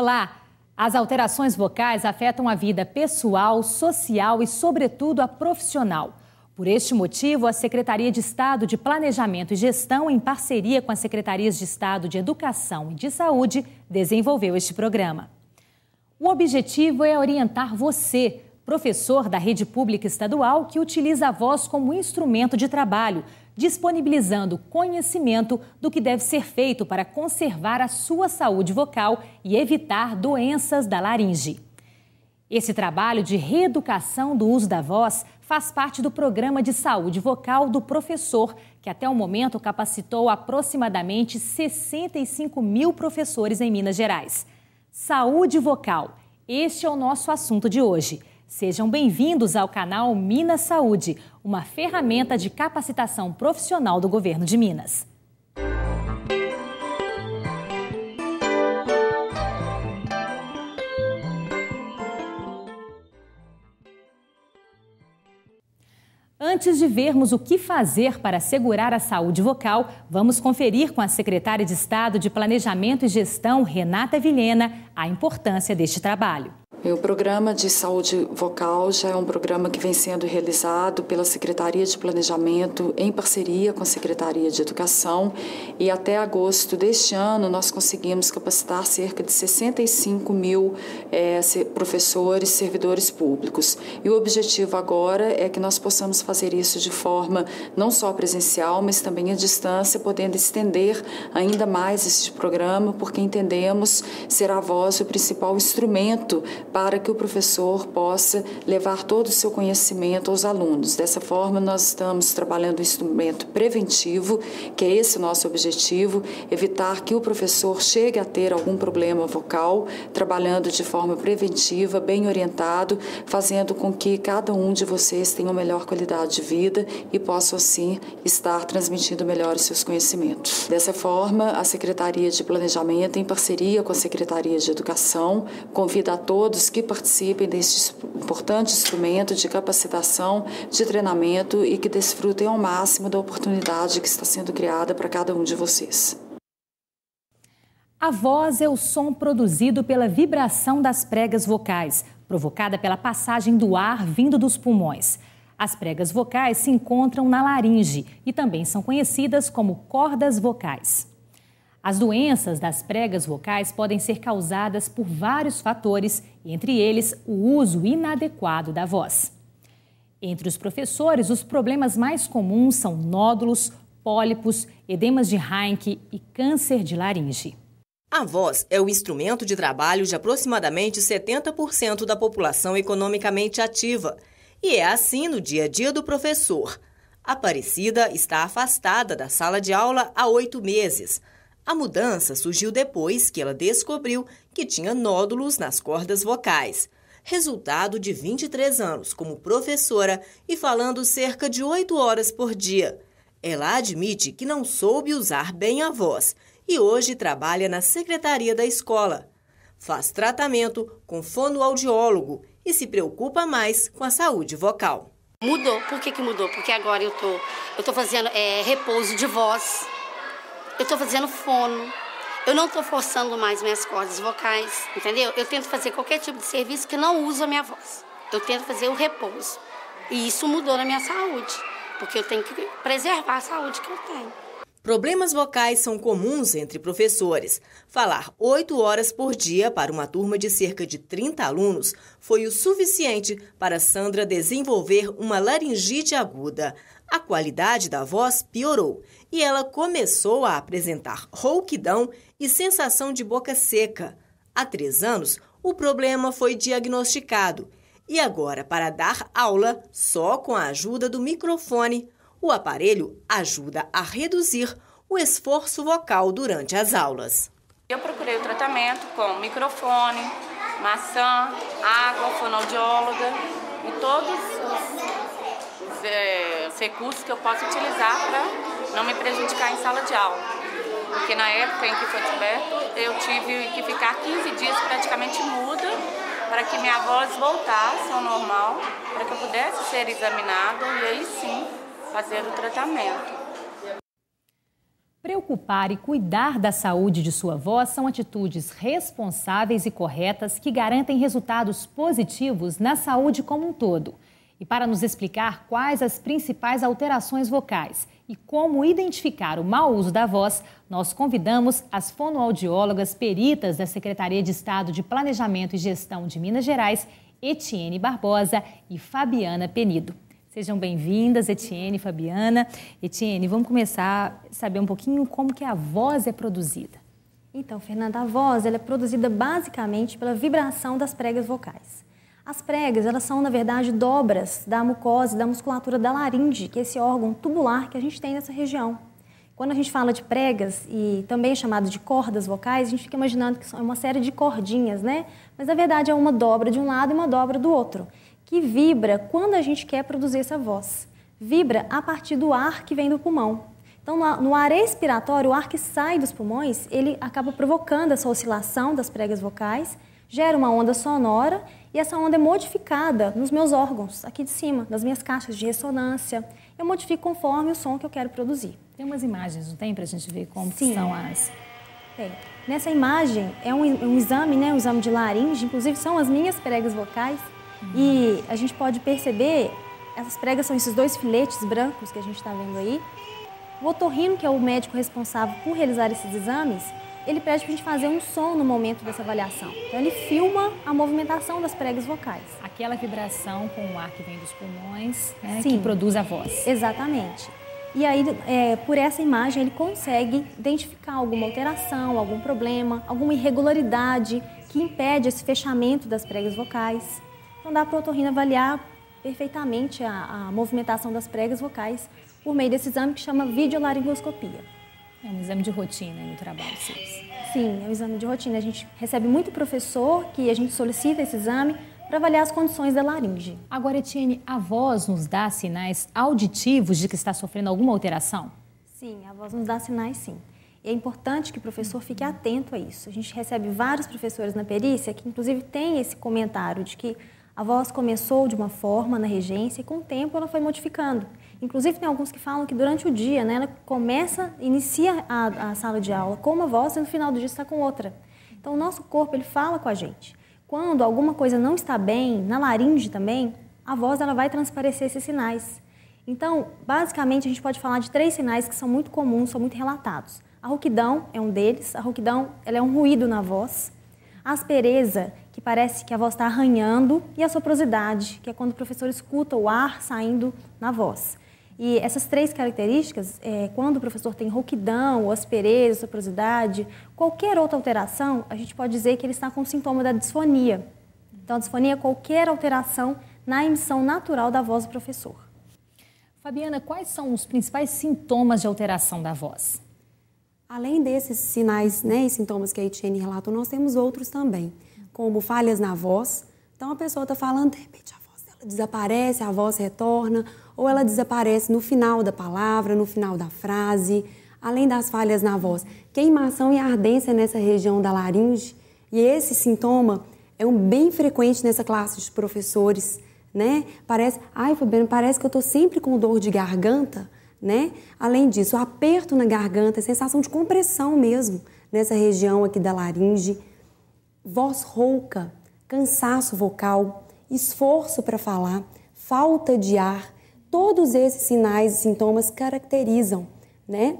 Olá! As alterações vocais afetam a vida pessoal, social e, sobretudo, a profissional. Por este motivo, a Secretaria de Estado de Planejamento e Gestão, em parceria com as Secretarias de Estado de Educação e de Saúde, desenvolveu este programa. O objetivo é orientar você, professor da rede pública estadual, que utiliza a voz como instrumento de trabalho, disponibilizando conhecimento do que deve ser feito para conservar a sua saúde vocal e evitar doenças da laringe. Esse trabalho de reeducação do uso da voz faz parte do Programa de Saúde Vocal do Professor, que até o momento capacitou aproximadamente 65 mil professores em Minas Gerais. Saúde vocal, este é o nosso assunto de hoje. Sejam bem-vindos ao canal Minas Saúde, uma ferramenta de capacitação profissional do Governo de Minas. Antes de vermos o que fazer para assegurar a saúde vocal, vamos conferir com a secretária de Estado de Planejamento e Gestão, Renata Vilhena, a importância deste trabalho. O programa de saúde vocal já é um programa que vem sendo realizado pela Secretaria de Planejamento em parceria com a Secretaria de Educação, e até agosto deste ano nós conseguimos capacitar cerca de 65 mil professores, servidores públicos. E o objetivo agora é que nós possamos fazer isso de forma não só presencial, mas também à distância, podendo estender ainda mais este programa, porque entendemos ser a voz o principal instrumento para que o professor possa levar todo o seu conhecimento aos alunos. Dessa forma, nós estamos trabalhando um instrumento preventivo, que é esse o nosso objetivo, evitar que o professor chegue a ter algum problema vocal, trabalhando de forma preventiva, bem orientado, fazendo com que cada um de vocês tenha uma melhor qualidade de vida e possa, assim, estar transmitindo melhor os seus conhecimentos. Dessa forma, a Secretaria de Planejamento, em parceria com a Secretaria de Educação, convida a todos que participem deste importante instrumento de capacitação, de treinamento e que desfrutem ao máximo da oportunidade que está sendo criada para cada um de vocês. A voz é o som produzido pela vibração das pregas vocais, provocada pela passagem do ar vindo dos pulmões. As pregas vocais se encontram na laringe e também são conhecidas como cordas vocais. As doenças das pregas vocais podem ser causadas por vários fatores, entre eles o uso inadequado da voz. Entre os professores, os problemas mais comuns são nódulos, pólipos, edemas de Reinke e câncer de laringe. A voz é o instrumento de trabalho de aproximadamente 70% da população economicamente ativa. E é assim no dia a dia do professor. Aparecida está afastada da sala de aula há 8 meses. A mudança surgiu depois que ela descobriu que tinha nódulos nas cordas vocais. Resultado de 23 anos como professora e falando cerca de 8 horas por dia. Ela admite que não soube usar bem a voz e hoje trabalha na secretaria da escola. Faz tratamento com fonoaudiólogo e se preocupa mais com a saúde vocal. Mudou. Por que mudou? Porque agora eu tô fazendo repouso de voz. Eu estou fazendo fono, eu não estou forçando mais minhas cordas vocais, entendeu? Eu tento fazer qualquer tipo de serviço que não use a minha voz. Eu tento fazer o repouso. E isso mudou na minha saúde, porque eu tenho que preservar a saúde que eu tenho. Problemas vocais são comuns entre professores. Falar 8 horas por dia para uma turma de cerca de 30 alunos foi o suficiente para Sandra desenvolver uma laringite aguda. A qualidade da voz piorou e ela começou a apresentar rouquidão e sensação de boca seca. Há 3 anos, o problema foi diagnosticado e agora, para dar aula só com a ajuda do microfone, o aparelho ajuda a reduzir o esforço vocal durante as aulas. Eu procurei o tratamento com microfone, maçã, água, fonoaudióloga e todos os recursos que eu posso utilizar para não me prejudicar em sala de aula. Porque na época em que foi descoberto, eu tive que ficar 15 dias praticamente muda para que minha voz voltasse ao normal, para que eu pudesse ser examinada e aí sim fazer o tratamento. Preocupar e cuidar da saúde de sua voz são atitudes responsáveis e corretas que garantem resultados positivos na saúde como um todo. E para nos explicar quais as principais alterações vocais e como identificar o mau uso da voz, nós convidamos as fonoaudiólogas peritas da Secretaria de Estado de Planejamento e Gestão de Minas Gerais, Etienne Barbosa e Fabiana Penido. Sejam bem-vindas, Etienne e Fabiana. Etienne, vamos começar a saber um pouquinho como que a voz é produzida. Então, Fernanda, a voz ela é produzida basicamente pela vibração das pregas vocais. As pregas, elas são, na verdade, dobras da mucosa, da musculatura da laringe, que é esse órgão tubular que a gente tem nessa região. Quando a gente fala de pregas, e também é chamado de cordas vocais, a gente fica imaginando que são uma série de cordinhas, né? Mas, na verdade, é uma dobra de um lado e uma dobra do outro, que vibra quando a gente quer produzir essa voz. Vibra a partir do ar que vem do pulmão. Então, no ar expiratório, o ar que sai dos pulmões, ele acaba provocando essa oscilação das pregas vocais, gera uma onda sonora e essa onda é modificada nos meus órgãos, aqui de cima, nas minhas caixas de ressonância. Eu modifico conforme o som que eu quero produzir. Tem umas imagens, não tem, para a gente ver como Sim. são as... Tem. Nessa imagem é um exame, né, um exame de laringe, inclusive são as minhas pregas vocais. E a gente pode perceber, essas pregas são esses dois filetes brancos que a gente está vendo aí. O otorrino, que é o médico responsável por realizar esses exames, ele pede para a gente fazer um som no momento dessa avaliação. Então ele filma a movimentação das pregas vocais. Aquela vibração com o ar que vem dos pulmões, né, Sim, que produz a voz. Exatamente. E aí, por essa imagem, ele consegue identificar alguma alteração, algum problema, alguma irregularidade que impede esse fechamento das pregas vocais. Então dá para o otorrino avaliar perfeitamente a movimentação das pregas vocais por meio desse exame que chama videolaringoscopia. É um exame de rotina no trabalho, vocês. Sim, é um exame de rotina. A gente recebe muito professor que a gente solicita esse exame para avaliar as condições da laringe. Agora, Etienne, a voz nos dá sinais auditivos de que está sofrendo alguma alteração? Sim, a voz nos dá sinais, sim. E é importante que o professor fique atento a isso. A gente recebe vários professores na perícia que, inclusive, têm esse comentário de que a voz começou de uma forma na regência e, com o tempo, ela foi modificando. Inclusive, tem alguns que falam que durante o dia, né, ela inicia a sala de aula com uma voz e no final do dia está com outra. Então, o nosso corpo, ele fala com a gente. Quando alguma coisa não está bem, na laringe também, a voz ela vai transparecer esses sinais. Então, basicamente, a gente pode falar de 3 sinais que são muito comuns, são muito relatados. A rouquidão é um deles. A rouquidão ela é um ruído na voz. A aspereza, que parece que a voz está arranhando. E a soprosidade, que é quando o professor escuta o ar saindo na voz. E essas 3 características, quando o professor tem rouquidão, aspereza, soprosidade, qualquer outra alteração, a gente pode dizer que ele está com o sintoma da disfonia. Então, a disfonia é qualquer alteração na emissão natural da voz do professor. Fabiana, quais são os principais sintomas de alteração da voz? Além desses sinais, né, e sintomas que a Etienne relatou, nós temos outros também, como falhas na voz. Então, a pessoa está falando, de repente, a voz dela desaparece, a voz retorna, ou ela desaparece no final da palavra, no final da frase. Além das falhas na voz, queimação e ardência nessa região da laringe. E esse sintoma é bem frequente nessa classe de professores, né? Fabiana, parece que eu estou sempre com dor de garganta, né? Além disso, aperto na garganta, sensação de compressão mesmo nessa região aqui da laringe, voz rouca, cansaço vocal, esforço para falar, falta de ar. Todos esses sinais e sintomas caracterizam, né?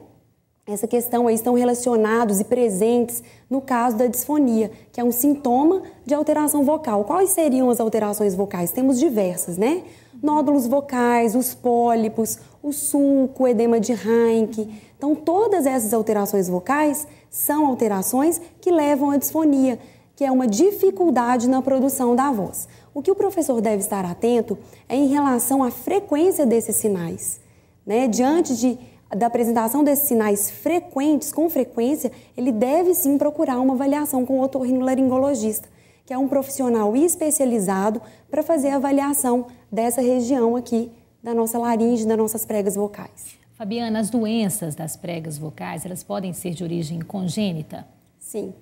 Essa questão aí estão relacionados e presentes no caso da disfonia, que é um sintoma de alteração vocal. Quais seriam as alterações vocais? Temos diversas, né? Nódulos vocais, os pólipos, o sulco, o edema de Heinck. Então, todas essas alterações vocais são alterações que levam à disfonia, que é uma dificuldade na produção da voz. O que o professor deve estar atento é em relação à frequência desses sinais, né? Diante da apresentação desses sinais frequentes, com frequência, ele deve sim procurar uma avaliação com o otorrinolaringologista, que é um profissional especializado para fazer a avaliação dessa região aqui da nossa laringe, das nossas pregas vocais. Fabiana, as doenças das pregas vocais, elas podem ser de origem congênita? Sim.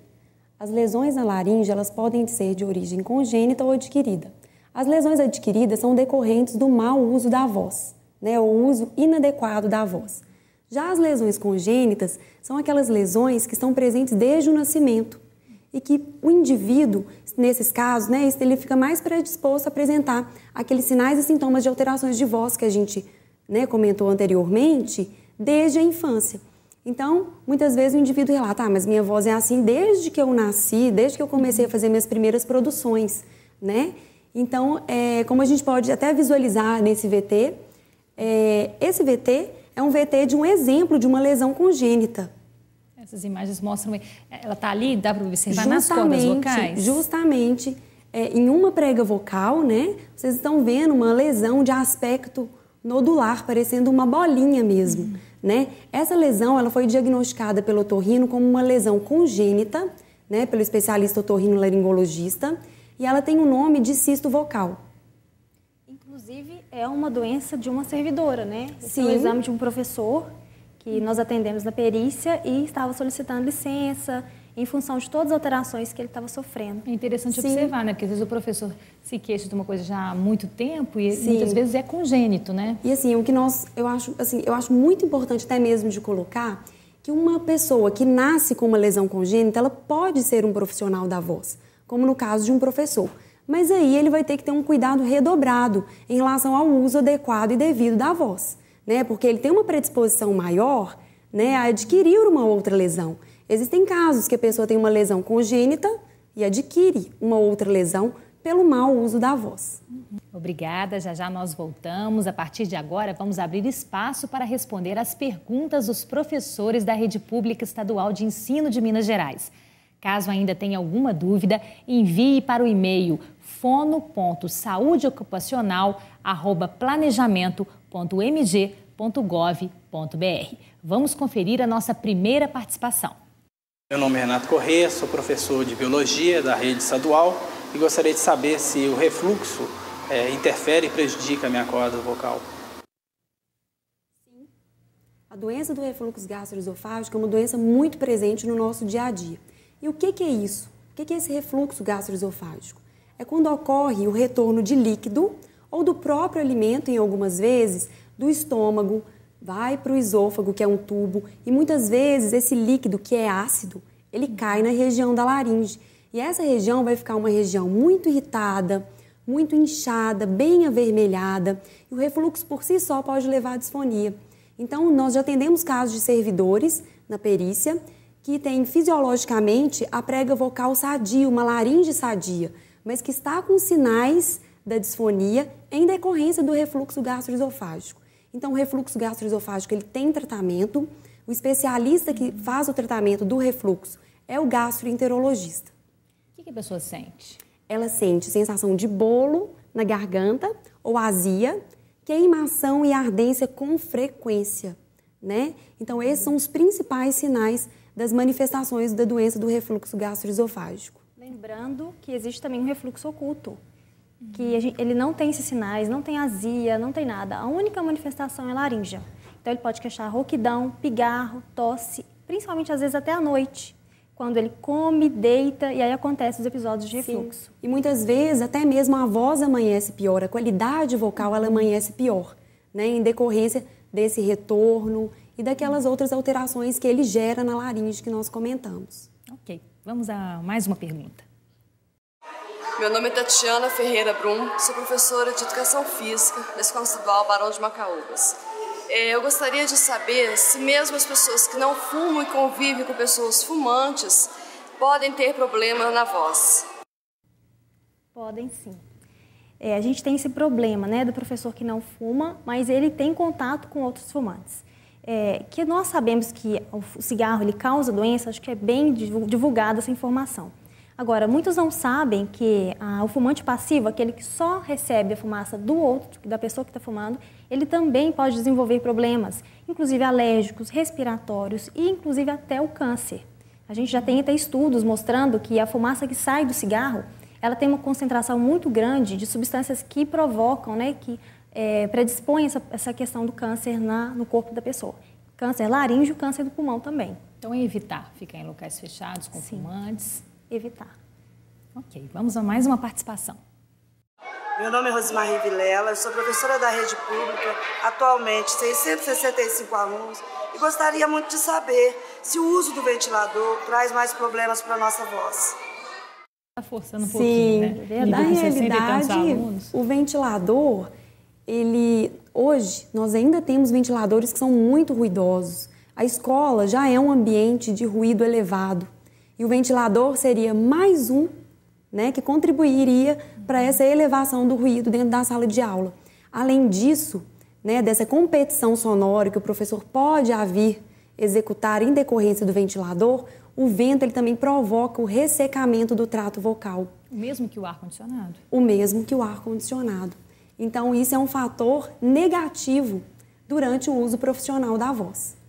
As lesões na laringe, elas podem ser de origem congênita ou adquirida. As lesões adquiridas são decorrentes do mau uso da voz, né, o uso inadequado da voz. Já as lesões congênitas são aquelas lesões que estão presentes desde o nascimento e que o indivíduo, nesses casos, né, ele fica mais predisposto a apresentar aqueles sinais e sintomas de alterações de voz que a gente, né, comentou anteriormente, desde a infância. Então, muitas vezes o indivíduo relata, mas minha voz é assim desde que eu nasci, desde que eu comecei a fazer minhas primeiras produções, né? Então, como a gente pode até visualizar nesse VT, esse VT é um VT de um exemplo de uma lesão congênita. Essas imagens mostram, ela está ali, dá para observar nas cordas vocais? Justamente, em uma prega vocal, né, vocês estão vendo uma lesão de aspecto nodular, parecendo uma bolinha mesmo, né? Essa lesão, ela foi diagnosticada pelo otorrino como uma lesão congênita, né, pelo especialista otorrinolaringologista, e ela tem o nome de cisto vocal. Inclusive, é uma doença de uma servidora, né? Esse é o Sim. exame de um professor que nós atendemos na perícia e estava solicitando licença em função de todas as alterações que ele estava sofrendo. É interessante Sim. observar, né? Porque às vezes o professor se queixa de uma coisa já há muito tempo e Sim. muitas vezes é congênito, né? E assim, eu acho muito importante até mesmo de colocar que uma pessoa que nasce com uma lesão congênita, ela pode ser um profissional da voz, como no caso de um professor. Mas aí ele vai ter que ter um cuidado redobrado em relação ao uso adequado e devido da voz, né? Porque ele tem uma predisposição maior, né, a adquirir uma outra lesão. Existem casos que a pessoa tem uma lesão congênita e adquire uma outra lesão pelo mau uso da voz. Obrigada, já nós voltamos. A partir de agora, vamos abrir espaço para responder às perguntas dos professores da Rede Pública Estadual de Ensino de Minas Gerais. Caso ainda tenha alguma dúvida, envie para o e-mail fono.saudeocupacional@planejamento.mg.gov.br. Vamos conferir a nossa primeira participação. Meu nome é Renato Corrêa, sou professor de Biologia da rede estadual e gostaria de saber se o refluxo interfere e prejudica a minha corda vocal. Sim. A doença do refluxo gastroesofágico é uma doença muito presente no nosso dia a dia. E o que é isso? O que é esse refluxo gastroesofágico? É quando ocorre o retorno de líquido ou do próprio alimento, em algumas vezes, do estômago, vai para o esôfago, que é um tubo, e muitas vezes esse líquido, que é ácido, ele cai na região da laringe. E essa região vai ficar uma região muito irritada, muito inchada, bem avermelhada, e o refluxo por si só pode levar à disfonia. Então, nós já atendemos casos de servidores na perícia que têm fisiologicamente a prega vocal sadia, uma laringe sadia, mas que está com sinais da disfonia em decorrência do refluxo gastroesofágico. Então, o refluxo gastroesofágico ele tem tratamento. O especialista que faz o tratamento do refluxo é o gastroenterologista. O que a pessoa sente? Ela sente sensação de bolo na garganta ou azia, queimação e ardência com frequência, né? Então, esses são os principais sinais das manifestações da doença do refluxo gastroesofágico. Lembrando que existe também um refluxo oculto, que ele não tem esses sinais, não tem azia, não tem nada. A única manifestação é laríngea. Então, ele pode queixar rouquidão, pigarro, tosse, principalmente às vezes até à noite, quando ele come, deita e aí acontecem os episódios de refluxo. Sim. E muitas vezes até mesmo a voz amanhece pior, a qualidade vocal ela amanhece pior, né, em decorrência desse retorno e daquelas outras alterações que ele gera na laringe que nós comentamos. Ok, vamos a mais uma pergunta. Meu nome é Tatiana Ferreira Brum, sou professora de Educação Física da Escola Estadual Barão de Macaúbas. Eu gostaria de saber se mesmo as pessoas que não fumam e convivem com pessoas fumantes podem ter problema na voz. Podem sim. A gente tem esse problema, né, do professor que não fuma, mas ele tem contato com outros fumantes. Que nós sabemos que o cigarro ele causa doença, acho que é bem divulgada essa informação. Agora, muitos não sabem que o fumante passivo, aquele que só recebe a fumaça do outro, da pessoa que está fumando, ele também pode desenvolver problemas, inclusive alérgicos, respiratórios e inclusive até o câncer. A gente já tem até estudos mostrando que a fumaça que sai do cigarro, ela tem uma concentração muito grande de substâncias que provocam, né, que predispõem essa questão do câncer no corpo da pessoa. Câncer laríngeo, câncer do pulmão também. Então, é evitar ficar em locais fechados com Sim. fumantes. Evitar. Ok, vamos a mais uma participação. Meu nome é Rosmarie Vilela, eu sou professora da rede pública, atualmente 665 alunos, e gostaria muito de saber se o uso do ventilador traz mais problemas para a nossa voz. Está forçando um pouquinho, né? Na realidade, o ventilador, hoje nós ainda temos ventiladores que são muito ruidosos. A escola já é um ambiente de ruído elevado e o ventilador seria mais um, né, que contribuiria para essa elevação do ruído dentro da sala de aula. Além disso, né, dessa competição sonora que o professor pode vir executar em decorrência do ventilador, o vento ele também provoca o ressecamento do trato vocal. O mesmo que o ar-condicionado? O mesmo que o ar-condicionado. Então, isso é um fator negativo durante o uso profissional da voz.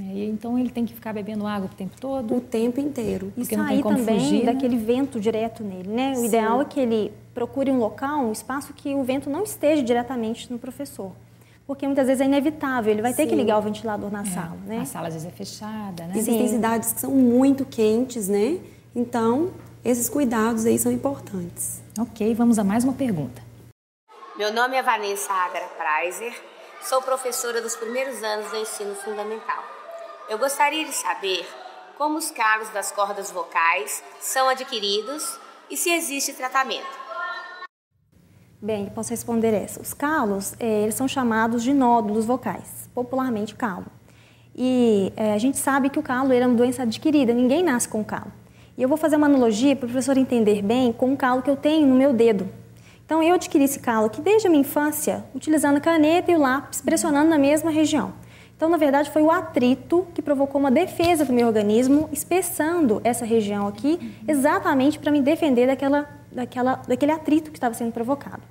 Então, ele tem que ficar bebendo água o tempo todo? O tempo inteiro. E sair também fugir, daquele vento direto nele, né? O ideal é que ele procure um local, um espaço que o vento não esteja diretamente no professor. Porque muitas vezes é inevitável, ele vai ter que ligar o ventilador na sala, né? A sala às vezes é fechada, né? Existem cidades que são muito quentes, né? Então, esses cuidados aí são importantes. Ok, vamos a mais uma pergunta. Meu nome é Vanessa Agra Preiser, sou professora dos primeiros anos do ensino fundamental. Eu gostaria de saber como os calos das cordas vocais são adquiridos e se existe tratamento. Bem, posso responder essa. Os calos, eles são chamados de nódulos vocais, popularmente calo. E a gente sabe que o calo é uma doença adquirida, ninguém nasce com calo. E eu vou fazer uma analogia para o professor entender bem com o calo que eu tenho no meu dedo. Então, eu adquiri esse calo aqui desde a minha infância, utilizando a caneta e o lápis, pressionando na mesma região. Então, na verdade, foi o atrito que provocou uma defesa do meu organismo, espessando essa região aqui, exatamente para me defender daquele atrito que estava sendo provocado.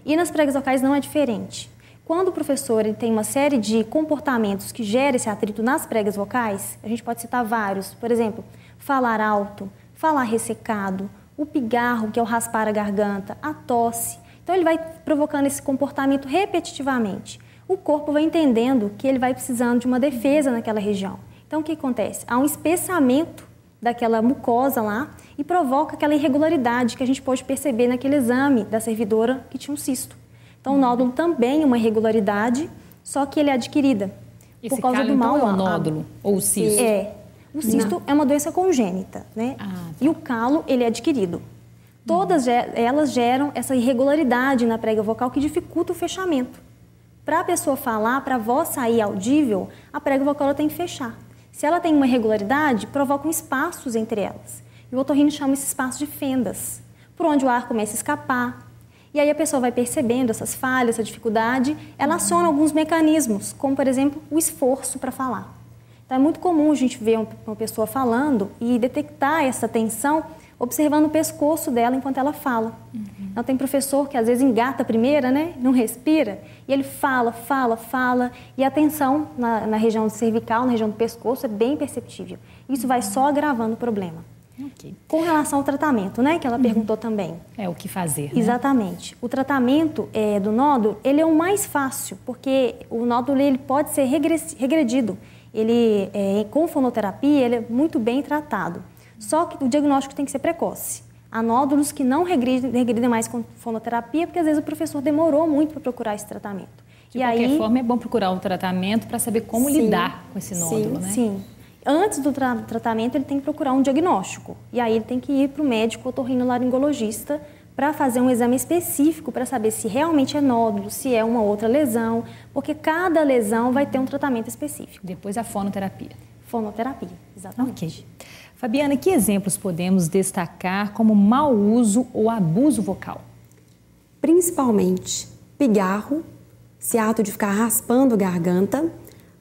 E nas pregas vocais não é diferente. Quando o professor tem uma série de comportamentos que geram esse atrito nas pregas vocais, a gente pode citar vários, por exemplo, falar alto, falar ressecado, o pigarro, que é o raspar a garganta, a tosse. Então, ele vai provocando esse comportamento repetitivamente. O corpo vai entendendo que ele vai precisando de uma defesa naquela região. Então, o que acontece? Há um espessamento daquela mucosa lá e provoca aquela irregularidade que a gente pode perceber naquele exame da servidora que tinha um cisto. Então, o nódulo também é uma irregularidade, só que ele é adquirida. Esse por causa calo, do mau então, é o nódulo ou o cisto? O cisto é uma doença congênita, né? E o calo, ele é adquirido. Todas elas geram essa irregularidade na prega vocal que dificulta o fechamento. Para a pessoa falar, para a voz sair audível, a prega vocal ela tem que fechar. Se ela tem uma irregularidade, provocam espaços entre elas. E o otorrino chama esse espaço de fendas, por onde o ar começa a escapar. E aí a pessoa vai percebendo essas falhas, essa dificuldade, ela aciona alguns mecanismos, como, por exemplo, o esforço para falar. Então, é muito comum a gente ver uma pessoa falando e detectar essa tensão observando o pescoço dela enquanto ela fala. Então, tem professor que às vezes engata a primeira, né? Não respira, e ele fala, e a tensão na região cervical, na região do pescoço, é bem perceptível. Isso vai só agravando o problema. Com relação ao tratamento, né? Que ela perguntou também. O que fazer, né? Exatamente. O tratamento do nódulo, ele é o mais fácil, porque o nódulo ele pode ser regredido. Ele, com fonoterapia, ele é muito bem tratado. Só que o diagnóstico tem que ser precoce. Há nódulos que não regridem mais com fonoterapia, porque às vezes o professor demorou muito para procurar esse tratamento. De qualquer forma, é bom procurar um tratamento para saber como lidar com esse nódulo, né? Sim. Antes do tratamento, ele tem que procurar um diagnóstico. E aí ele tem que ir para o médico otorrinolaringologista para fazer um exame específico para saber se realmente é nódulo, se é uma outra lesão, porque cada lesão vai ter um tratamento específico. Depois a fonoterapia. Fonoterapia, exatamente. Ok. Fabiana, que exemplos podemos destacar como mau uso ou abuso vocal? Principalmente pigarro, esse ato de ficar raspando a garganta,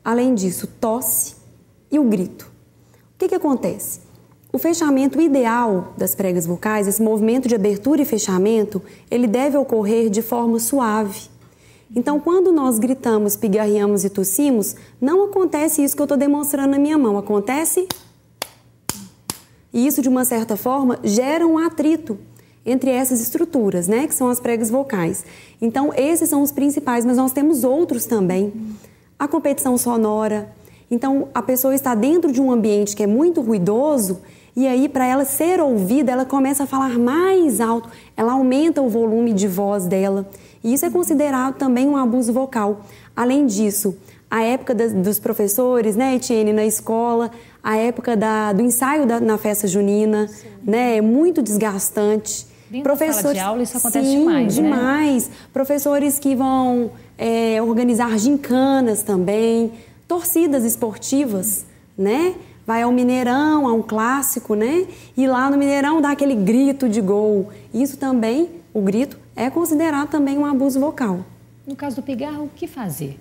além disso, tosse e o grito. O que acontece? O fechamento ideal das pregas vocais, esse movimento de abertura e fechamento, ele deve ocorrer de forma suave. Então, quando nós gritamos, pigarreamos e tossimos, não acontece isso que eu estou demonstrando na minha mão, acontece... E isso, de uma certa forma, gera um atrito entre essas estruturas, né? Que são as pregas vocais. Então, esses são os principais, mas nós temos outros também. A competição sonora. Então, a pessoa está dentro de um ambiente que é muito ruidoso E aí, para ela ser ouvida, ela começa a falar mais alto, ela aumenta o volume de voz dela. E isso é considerado também um abuso vocal. Além disso, a época dos professores, né, Etienne, na escola, a época do ensaio na festa junina, né, é muito desgastante. Dentro da sala de aula isso acontece demais, né? Demais. Professores que vão organizar gincanas também, torcidas esportivas, né? Vai ao Mineirão, a um clássico, né? E lá no Mineirão dá aquele grito de gol. Isso também, o grito, é considerado também um abuso vocal. No caso do pigarro, o que fazer?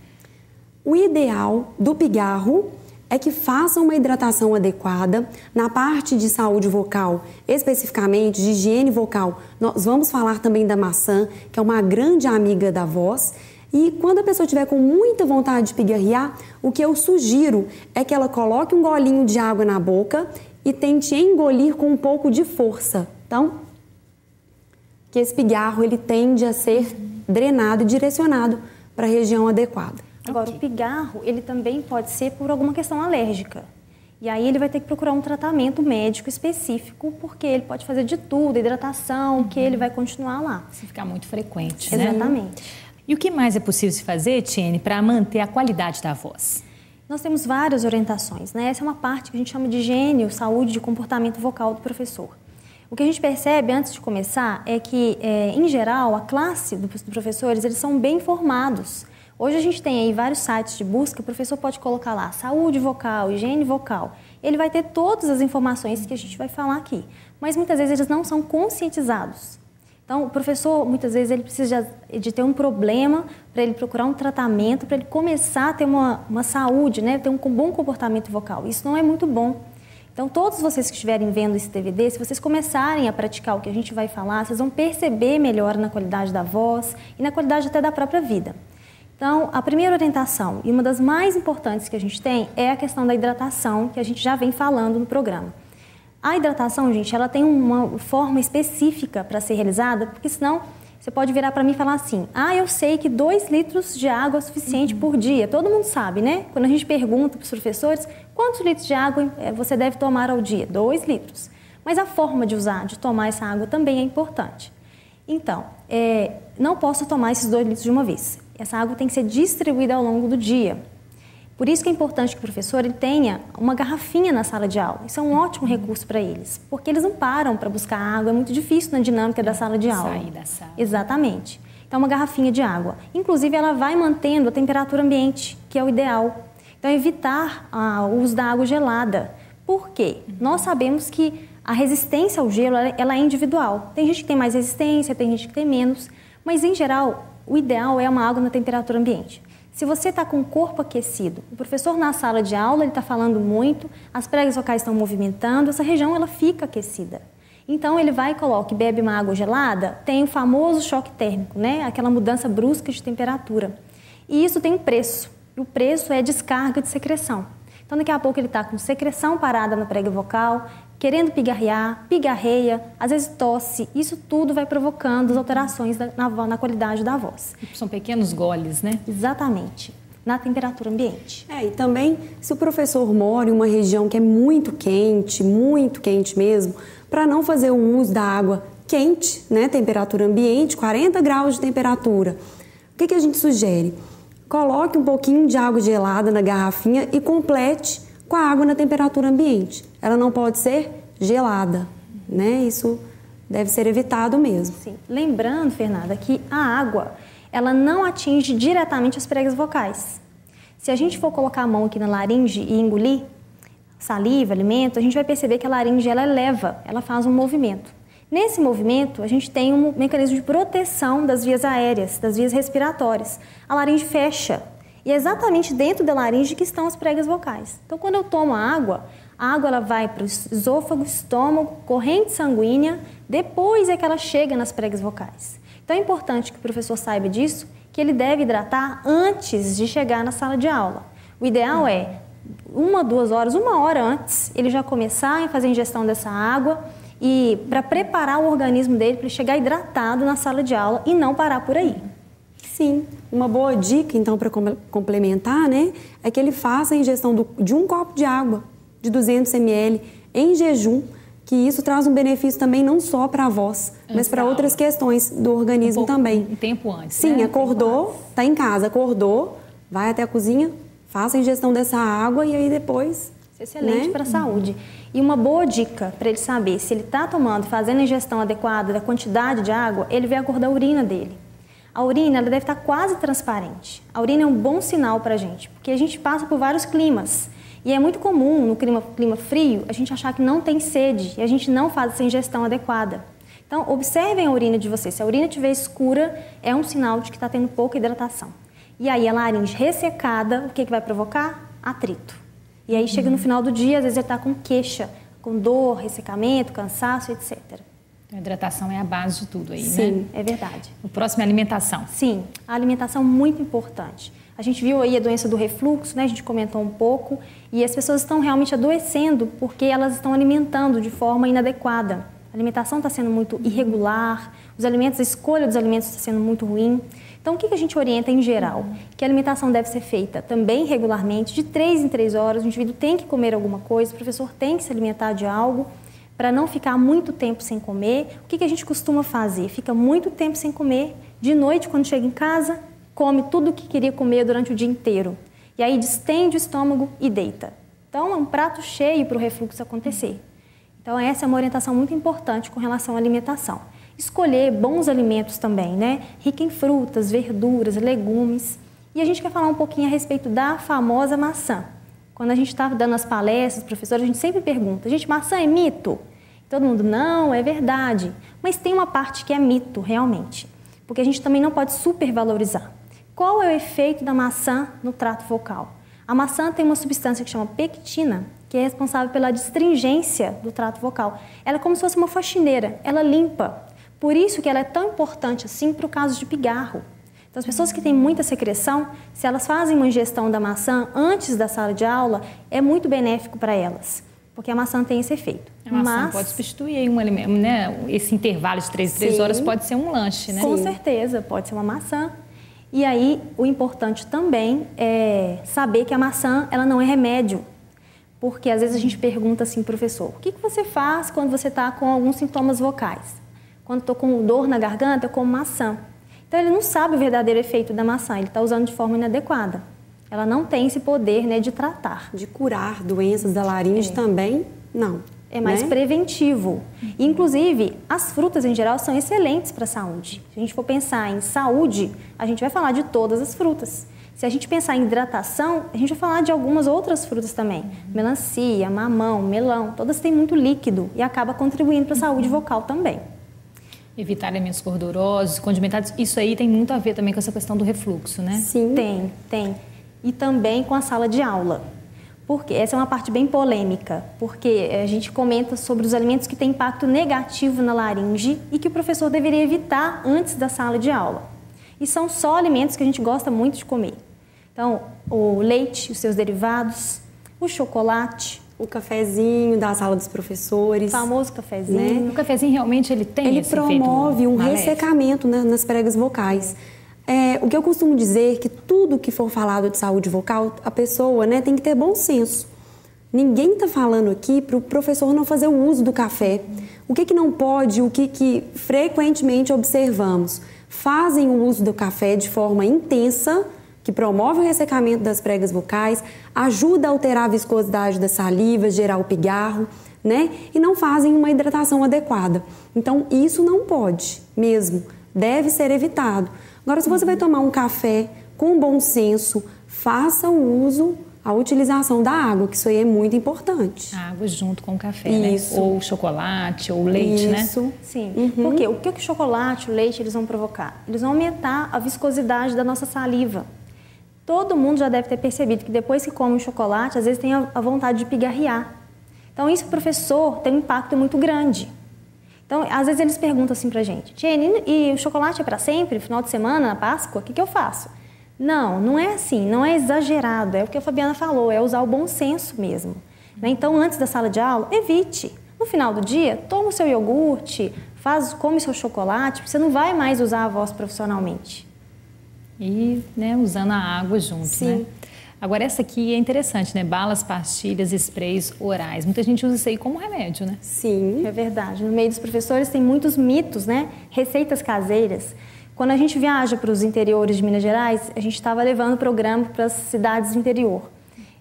O ideal do pigarro é que faça uma hidratação adequada. Na parte de saúde vocal, especificamente de higiene vocal, nós vamos falar também da maçã, que é uma grande amiga da voz. E quando a pessoa estiver com muita vontade de pigarrear, o que eu sugiro é que ela coloque um golinho de água na boca e tente engolir com um pouco de força. Então, que esse pigarro ele tende a ser drenado e direcionado para a região adequada. Agora, o pigarro, ele também pode ser por alguma questão alérgica. E aí ele vai ter que procurar um tratamento médico específico, porque ele pode fazer de tudo, hidratação, que ele vai continuar lá. Se ficar muito frequente, né? Exatamente. E o que mais é possível se fazer, Etienne, para manter a qualidade da voz? Nós temos várias orientações, né? Essa é uma parte que a gente chama de higiene, saúde e comportamento vocal do professor. O que a gente percebe antes de começar é que, em geral, a classe dos professores, eles são bem formados. Hoje a gente tem aí vários sites de busca, o professor pode colocar lá saúde vocal, higiene vocal. Ele vai ter todas as informações que a gente vai falar aqui, mas muitas vezes eles não são conscientizados. Então, o professor, muitas vezes, ele precisa de ter um problema para ele procurar um tratamento, para ele começar a ter uma saúde, né? Ter um bom comportamento vocal. Isso não é muito bom. Então, todos vocês que estiverem vendo esse DVD, se vocês começarem a praticar o que a gente vai falar, vocês vão perceber melhor na qualidade da voz e na qualidade até da própria vida. Então, a primeira orientação, e uma das mais importantes que a gente tem, é a questão da hidratação, que a gente já vem falando no programa. A hidratação, gente, ela tem uma forma específica para ser realizada, porque senão você pode virar para mim e falar assim, eu sei que 2 litros de água é suficiente por dia. Todo mundo sabe, né? Quando a gente pergunta para os professores, quantos litros de água você deve tomar ao dia? 2 litros. Mas a forma de tomar essa água também é importante. Então, não posso tomar esses 2 litros de uma vez. Essa água tem que ser distribuída ao longo do dia. Por isso que é importante que o professor ele tenha uma garrafinha na sala de aula. Isso é um ótimo recurso para eles, porque eles não param para buscar água, é muito difícil na dinâmica da sala de aula. Sair da sala. Exatamente. Então, uma garrafinha de água. Inclusive, ela vai mantendo a temperatura ambiente, que é o ideal. Então, evitar o uso da água gelada. Por quê? Nós sabemos que a resistência ao gelo ela é individual. Tem gente que tem mais resistência, tem gente que tem menos, mas, em geral, o ideal é uma água na temperatura ambiente. Se você está com o corpo aquecido, o professor na sala de aula ele está falando muito, as pregas vocais estão movimentando, essa região ela fica aquecida. Então ele vai e coloca e bebe uma água gelada, tem o famoso choque térmico, né? Aquela mudança brusca de temperatura. E isso tem um preço, e o preço é descarga de secreção. Então daqui a pouco ele está com secreção parada na prega vocal, querendo pigarrear, pigarreia, às vezes tosse. Isso tudo vai provocando as alterações na qualidade da voz. São pequenos goles, né? Exatamente. Na temperatura ambiente. E também, se o professor mora em uma região que é muito quente mesmo, para não fazer o uso da água quente, né, temperatura ambiente, 40 graus de temperatura, o que a gente sugere? Coloque um pouquinho de água gelada na garrafinha e complete com a água na temperatura ambiente. Ela não pode ser gelada, né? Isso deve ser evitado mesmo. Sim. Lembrando, Fernanda, que a água, ela não atinge diretamente as pregas vocais. Se a gente for colocar a mão aqui na laringe e engolir saliva, alimento, a gente vai perceber que a laringe, ela eleva, ela faz um movimento. Nesse movimento, a gente tem um mecanismo de proteção das vias aéreas, das vias respiratórias. A laringe fecha. E é exatamente dentro da laringe que estão as pregas vocais. Então, quando eu tomo a água ela vai para o esôfago, estômago, corrente sanguínea, depois é que ela chega nas pregas vocais. Então, é importante que o professor saiba disso, que ele deve hidratar antes de chegar na sala de aula. O ideal é 1, 2 horas, 1 hora antes, ele já começar a fazer a ingestão dessa água e para preparar o organismo dele para ele chegar hidratado na sala de aula e não parar por aí. Sim, uma boa dica, então, para complementar, né, é que ele faça a ingestão de um copo de água, de 200 ml, em jejum, que isso traz um benefício também não só para a voz, mas para outras questões do organismo também. Um tempo antes, sim, né? Acordou, está em casa, acordou, vai até a cozinha, faça a ingestão dessa água e aí depois... Isso é excelente, né? Para a saúde. E uma boa dica para ele saber se ele está tomando, fazendo a ingestão adequada da quantidade de água, ele vê a cor da urina dele. A urina ela deve estar quase transparente. A urina é um bom sinal para a gente, porque a gente passa por vários climas. E é muito comum, no clima frio, a gente achar que não tem sede e a gente não faz essa ingestão adequada. Então, observem a urina de vocês. Se a urina estiver escura, é um sinal de que está tendo pouca hidratação. E aí, a laringe ressecada, o que vai provocar? Atrito. E aí, chega no final do dia, às vezes ele está com queixa, com dor, ressecamento, cansaço, etc. A hidratação é a base de tudo aí, né? Sim, é verdade. O próximo é a alimentação. Sim, a alimentação é muito importante. A gente viu aí a doença do refluxo, né? A gente comentou um pouco, e as pessoas estão realmente adoecendo porque elas estão alimentando de forma inadequada. A alimentação está sendo muito irregular, a escolha dos alimentos está sendo muito ruim. Então, o que a gente orienta em geral? Que a alimentação deve ser feita também regularmente, de 3 em 3 horas, o indivíduo tem que comer alguma coisa, o professor tem que se alimentar de algo, para não ficar muito tempo sem comer. O que a gente costuma fazer? Fica muito tempo sem comer, de noite, quando chega em casa, come tudo o que queria comer durante o dia inteiro. E aí distende o estômago e deita. Então, é um prato cheio para o refluxo acontecer. Então, essa é uma orientação muito importante com relação à alimentação. Escolher bons alimentos também, né? Rica em frutas, verduras, legumes. E a gente quer falar um pouquinho a respeito da famosa maçã. Quando a gente está dando as palestras, professores, a gente sempre pergunta, gente, maçã é mito? Todo mundo, não, é verdade. Mas tem uma parte que é mito, realmente. Porque a gente também não pode supervalorizar. Qual é o efeito da maçã no trato vocal? A maçã tem uma substância que chama pectina, que é responsável pela astringência do trato vocal. Ela é como se fosse uma faxineira, ela limpa. Por isso que ela é tão importante assim para o caso de pigarro. Então, as pessoas que têm muita secreção, se elas fazem uma ingestão da maçã antes da sala de aula, é muito benéfico para elas, porque a maçã tem esse efeito. A maçã pode substituir um alimento, né? Esse intervalo de 3 em 3 horas pode ser um lanche, né? Com certeza, pode ser uma maçã. E aí, o importante também é saber que a maçã, ela não é remédio. Porque às vezes a gente pergunta assim, professor, o que você faz quando você está com alguns sintomas vocais? Quando estou com dor na garganta, eu como maçã. Então, ele não sabe o verdadeiro efeito da maçã, ele está usando de forma inadequada. Ela não tem esse poder, né, de tratar. De curar doenças da laringe também, não. É mais preventivo. Inclusive, as frutas em geral são excelentes para a saúde. Se a gente for pensar em saúde, a gente vai falar de todas as frutas. Se a gente pensar em hidratação, a gente vai falar de algumas outras frutas também. Melancia, mamão, melão, todas têm muito líquido e acaba contribuindo para a saúde vocal também. Evitar alimentos gordurosos, condimentados, isso aí tem muito a ver também com essa questão do refluxo, né? Sim, tem. E também com a sala de aula. Porque essa é uma parte bem polêmica, porque a gente comenta sobre os alimentos que têm impacto negativo na laringe e que o professor deveria evitar antes da sala de aula. E são só alimentos que a gente gosta muito de comer. Então, o leite, os seus derivados, o chocolate, o cafezinho da sala dos professores. O famoso cafezinho. Né? O cafezinho realmente ele tem esse efeito Ele promove um maléfico. ressecamento, né, nas pregas vocais. O que eu costumo dizer é que tudo que for falado de saúde vocal, a pessoa, né, tem que ter bom senso. Ninguém está falando aqui para o professor não fazer o uso do café. O que não pode, o que frequentemente observamos? Fazem o uso do café de forma intensa, que promove o ressecamento das pregas vocais, ajuda a alterar a viscosidade da saliva, gerar o pigarro, né? E não fazem uma hidratação adequada. Então, isso não pode mesmo, deve ser evitado. Agora, se você vai tomar um café com bom senso, faça o uso, a utilização da água, que isso aí é muito importante. A água junto com o café, isso. Né? Ou chocolate, ou leite, né? Isso, sim. Porque o que o chocolate, o leite, eles vão provocar? Eles vão aumentar a viscosidade da nossa saliva. Todo mundo já deve ter percebido que depois que come o chocolate, às vezes tem a vontade de pigarrear. Então, isso, professor, tem um impacto muito grande. Então, às vezes eles perguntam assim pra gente, Jenny, e o chocolate é para sempre, no final de semana, na Páscoa, o que eu faço? Não é assim, não é exagerado, é o que a Fabiana falou, é usar o bom senso mesmo. Então, antes da sala de aula, evite. No final do dia, toma o seu iogurte, come o seu chocolate, porque você não vai mais usar a voz profissionalmente. E, né, usando a água junto, Sim. né? Agora, essa aqui é interessante, né? Balas, pastilhas, sprays orais. Muita gente usa isso aí como remédio, né? Sim. É verdade. No meio dos professores tem muitos mitos, né? Receitas caseiras. Quando a gente viaja para os interiores de Minas Gerais, a gente estava levando o programa para as cidades do interior.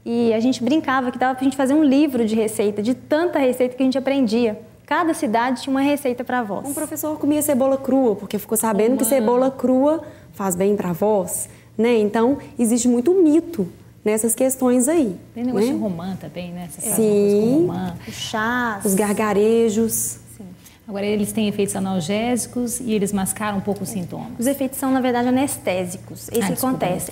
E a gente brincava que dava para a gente fazer um livro de receita, de tanta receita que a gente aprendia. Cada cidade tinha uma receita para a voz. Um professor comia cebola crua, porque ficou sabendo que cebola crua faz bem para a voz, né? Então, existe muito mito nessas questões aí. Tem negócio de romã também, né? Sim. Os chás. Os gargarejos. Sim. Agora, eles têm efeitos analgésicos e eles mascaram um pouco os sintomas. Os efeitos são, na verdade, anestésicos. Isso que acontece.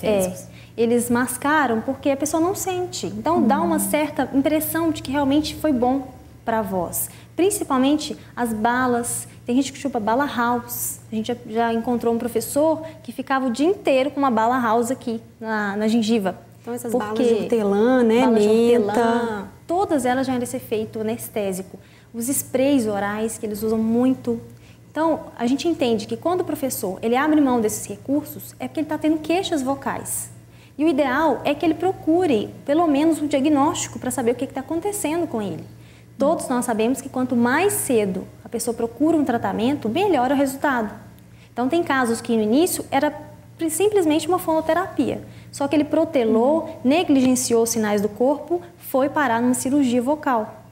Eles mascaram porque a pessoa não sente. Então, dá uma certa impressão de que realmente foi bom para a voz. Principalmente as balas. Tem gente que chupa bala house. A gente já encontrou um professor que ficava o dia inteiro com uma bala house aqui na gengiva. Então, essas balas de hortelã, né? Balas de hortelã, todas elas já têm esse efeito anestésico. Os sprays orais, que eles usam muito. Então, a gente entende que quando o professor ele abre mão desses recursos, é porque ele está tendo queixas vocais. E o ideal é que ele procure, pelo menos, um diagnóstico para saber o que está acontecendo com ele. Todos nós sabemos que quanto mais cedo a pessoa procura um tratamento, melhor é o resultado. Então, tem casos que no início era simplesmente uma fonoterapia. Só que ele protelou, negligenciou os sinais do corpo, foi parar numa cirurgia vocal.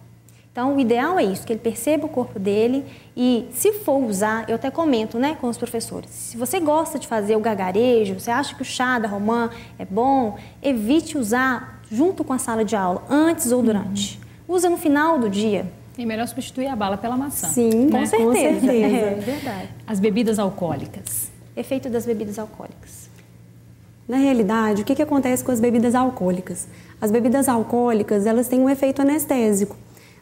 Então, o ideal é isso, que ele perceba o corpo dele e, se for usar, eu até comento, né, com os professores, se você gosta de fazer o gargarejo, você acha que o chá da romã é bom, evite usar junto com a sala de aula, antes ou durante. Usa no final do dia. É melhor substituir a bala pela maçã. Sim, né? com certeza. É verdade. As bebidas alcoólicas. Efeito das bebidas alcoólicas. Na realidade, o que acontece com as bebidas alcoólicas? As bebidas alcoólicas, elas têm um efeito anestésico.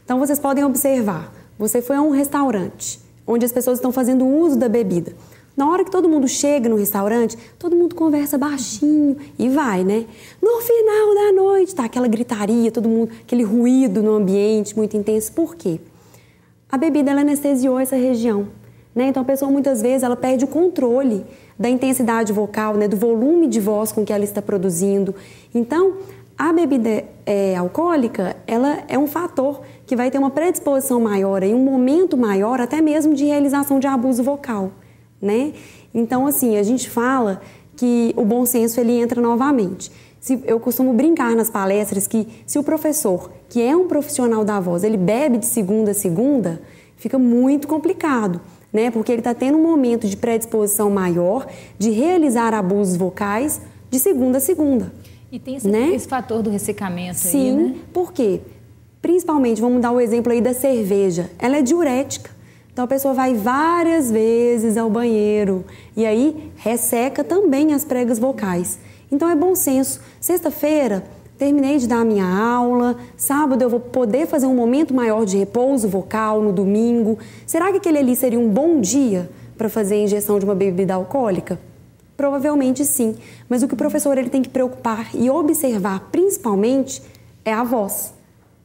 Então, vocês podem observar, você foi a um restaurante, onde as pessoas estão fazendo uso da bebida. Na hora que todo mundo chega no restaurante, todo mundo conversa baixinho e vai, né? No final da noite, tá aquela gritaria, todo mundo, aquele ruído no ambiente muito intenso. Por quê? A bebida, ela anestesiou essa região, né? Então, a pessoa, muitas vezes, ela perde o controle da intensidade vocal, né? Do volume de voz com que ela está produzindo. Então, a bebida alcoólica, ela é um fator que vai ter uma predisposição maior, e um momento maior, até mesmo de realização de abuso vocal, né? Então, assim, a gente fala que o bom senso, ele entra novamente. Eu costumo brincar nas palestras que se o professor, que é um profissional da voz, ele bebe de segunda a segunda, fica muito complicado, né? Porque ele está tendo um momento de predisposição maior de realizar abusos vocais de segunda a segunda. E tem esse, né? esse fator do ressecamento. Sim, aí, né? Por quê? Principalmente, vamos dar o exemplo aí da cerveja. Ela é diurética. Então, a pessoa vai várias vezes ao banheiro e aí resseca também as pregas vocais. Então, é bom senso. Sexta-feira, terminei de dar a minha aula. Sábado, eu vou poder fazer um momento maior de repouso vocal no domingo. Será que aquele ali seria um bom dia para fazer a ingestão de uma bebida alcoólica? Provavelmente sim. Mas o que o professor ele tem que preocupar e observar, principalmente, é a voz.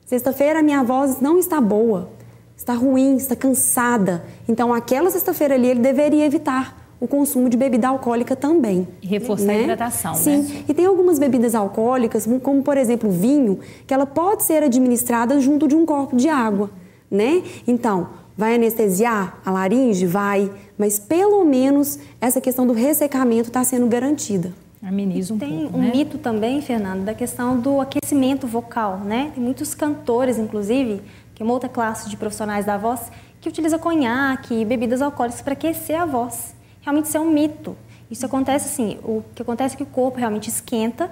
Sexta-feira, a minha voz não está boa. Está ruim, está cansada. Então, aquela sexta-feira ali, ele deveria evitar o consumo de bebida alcoólica também. E reforçar a hidratação, Sim. né? E tem algumas bebidas alcoólicas, como por exemplo o vinho, que ela pode ser administrada junto de um copo de água, né? Então, vai anestesiar a laringe? Vai. Mas pelo menos essa questão do ressecamento está sendo garantida. Ameniza um pouco, Tem um mito também, Fernando, da questão do aquecimento vocal, né? Tem muitos cantores, inclusive, que é uma outra classe de profissionais da voz, que utiliza conhaque e bebidas alcoólicas para aquecer a voz. Realmente isso é um mito. Isso acontece assim, o que acontece é que o corpo realmente esquenta,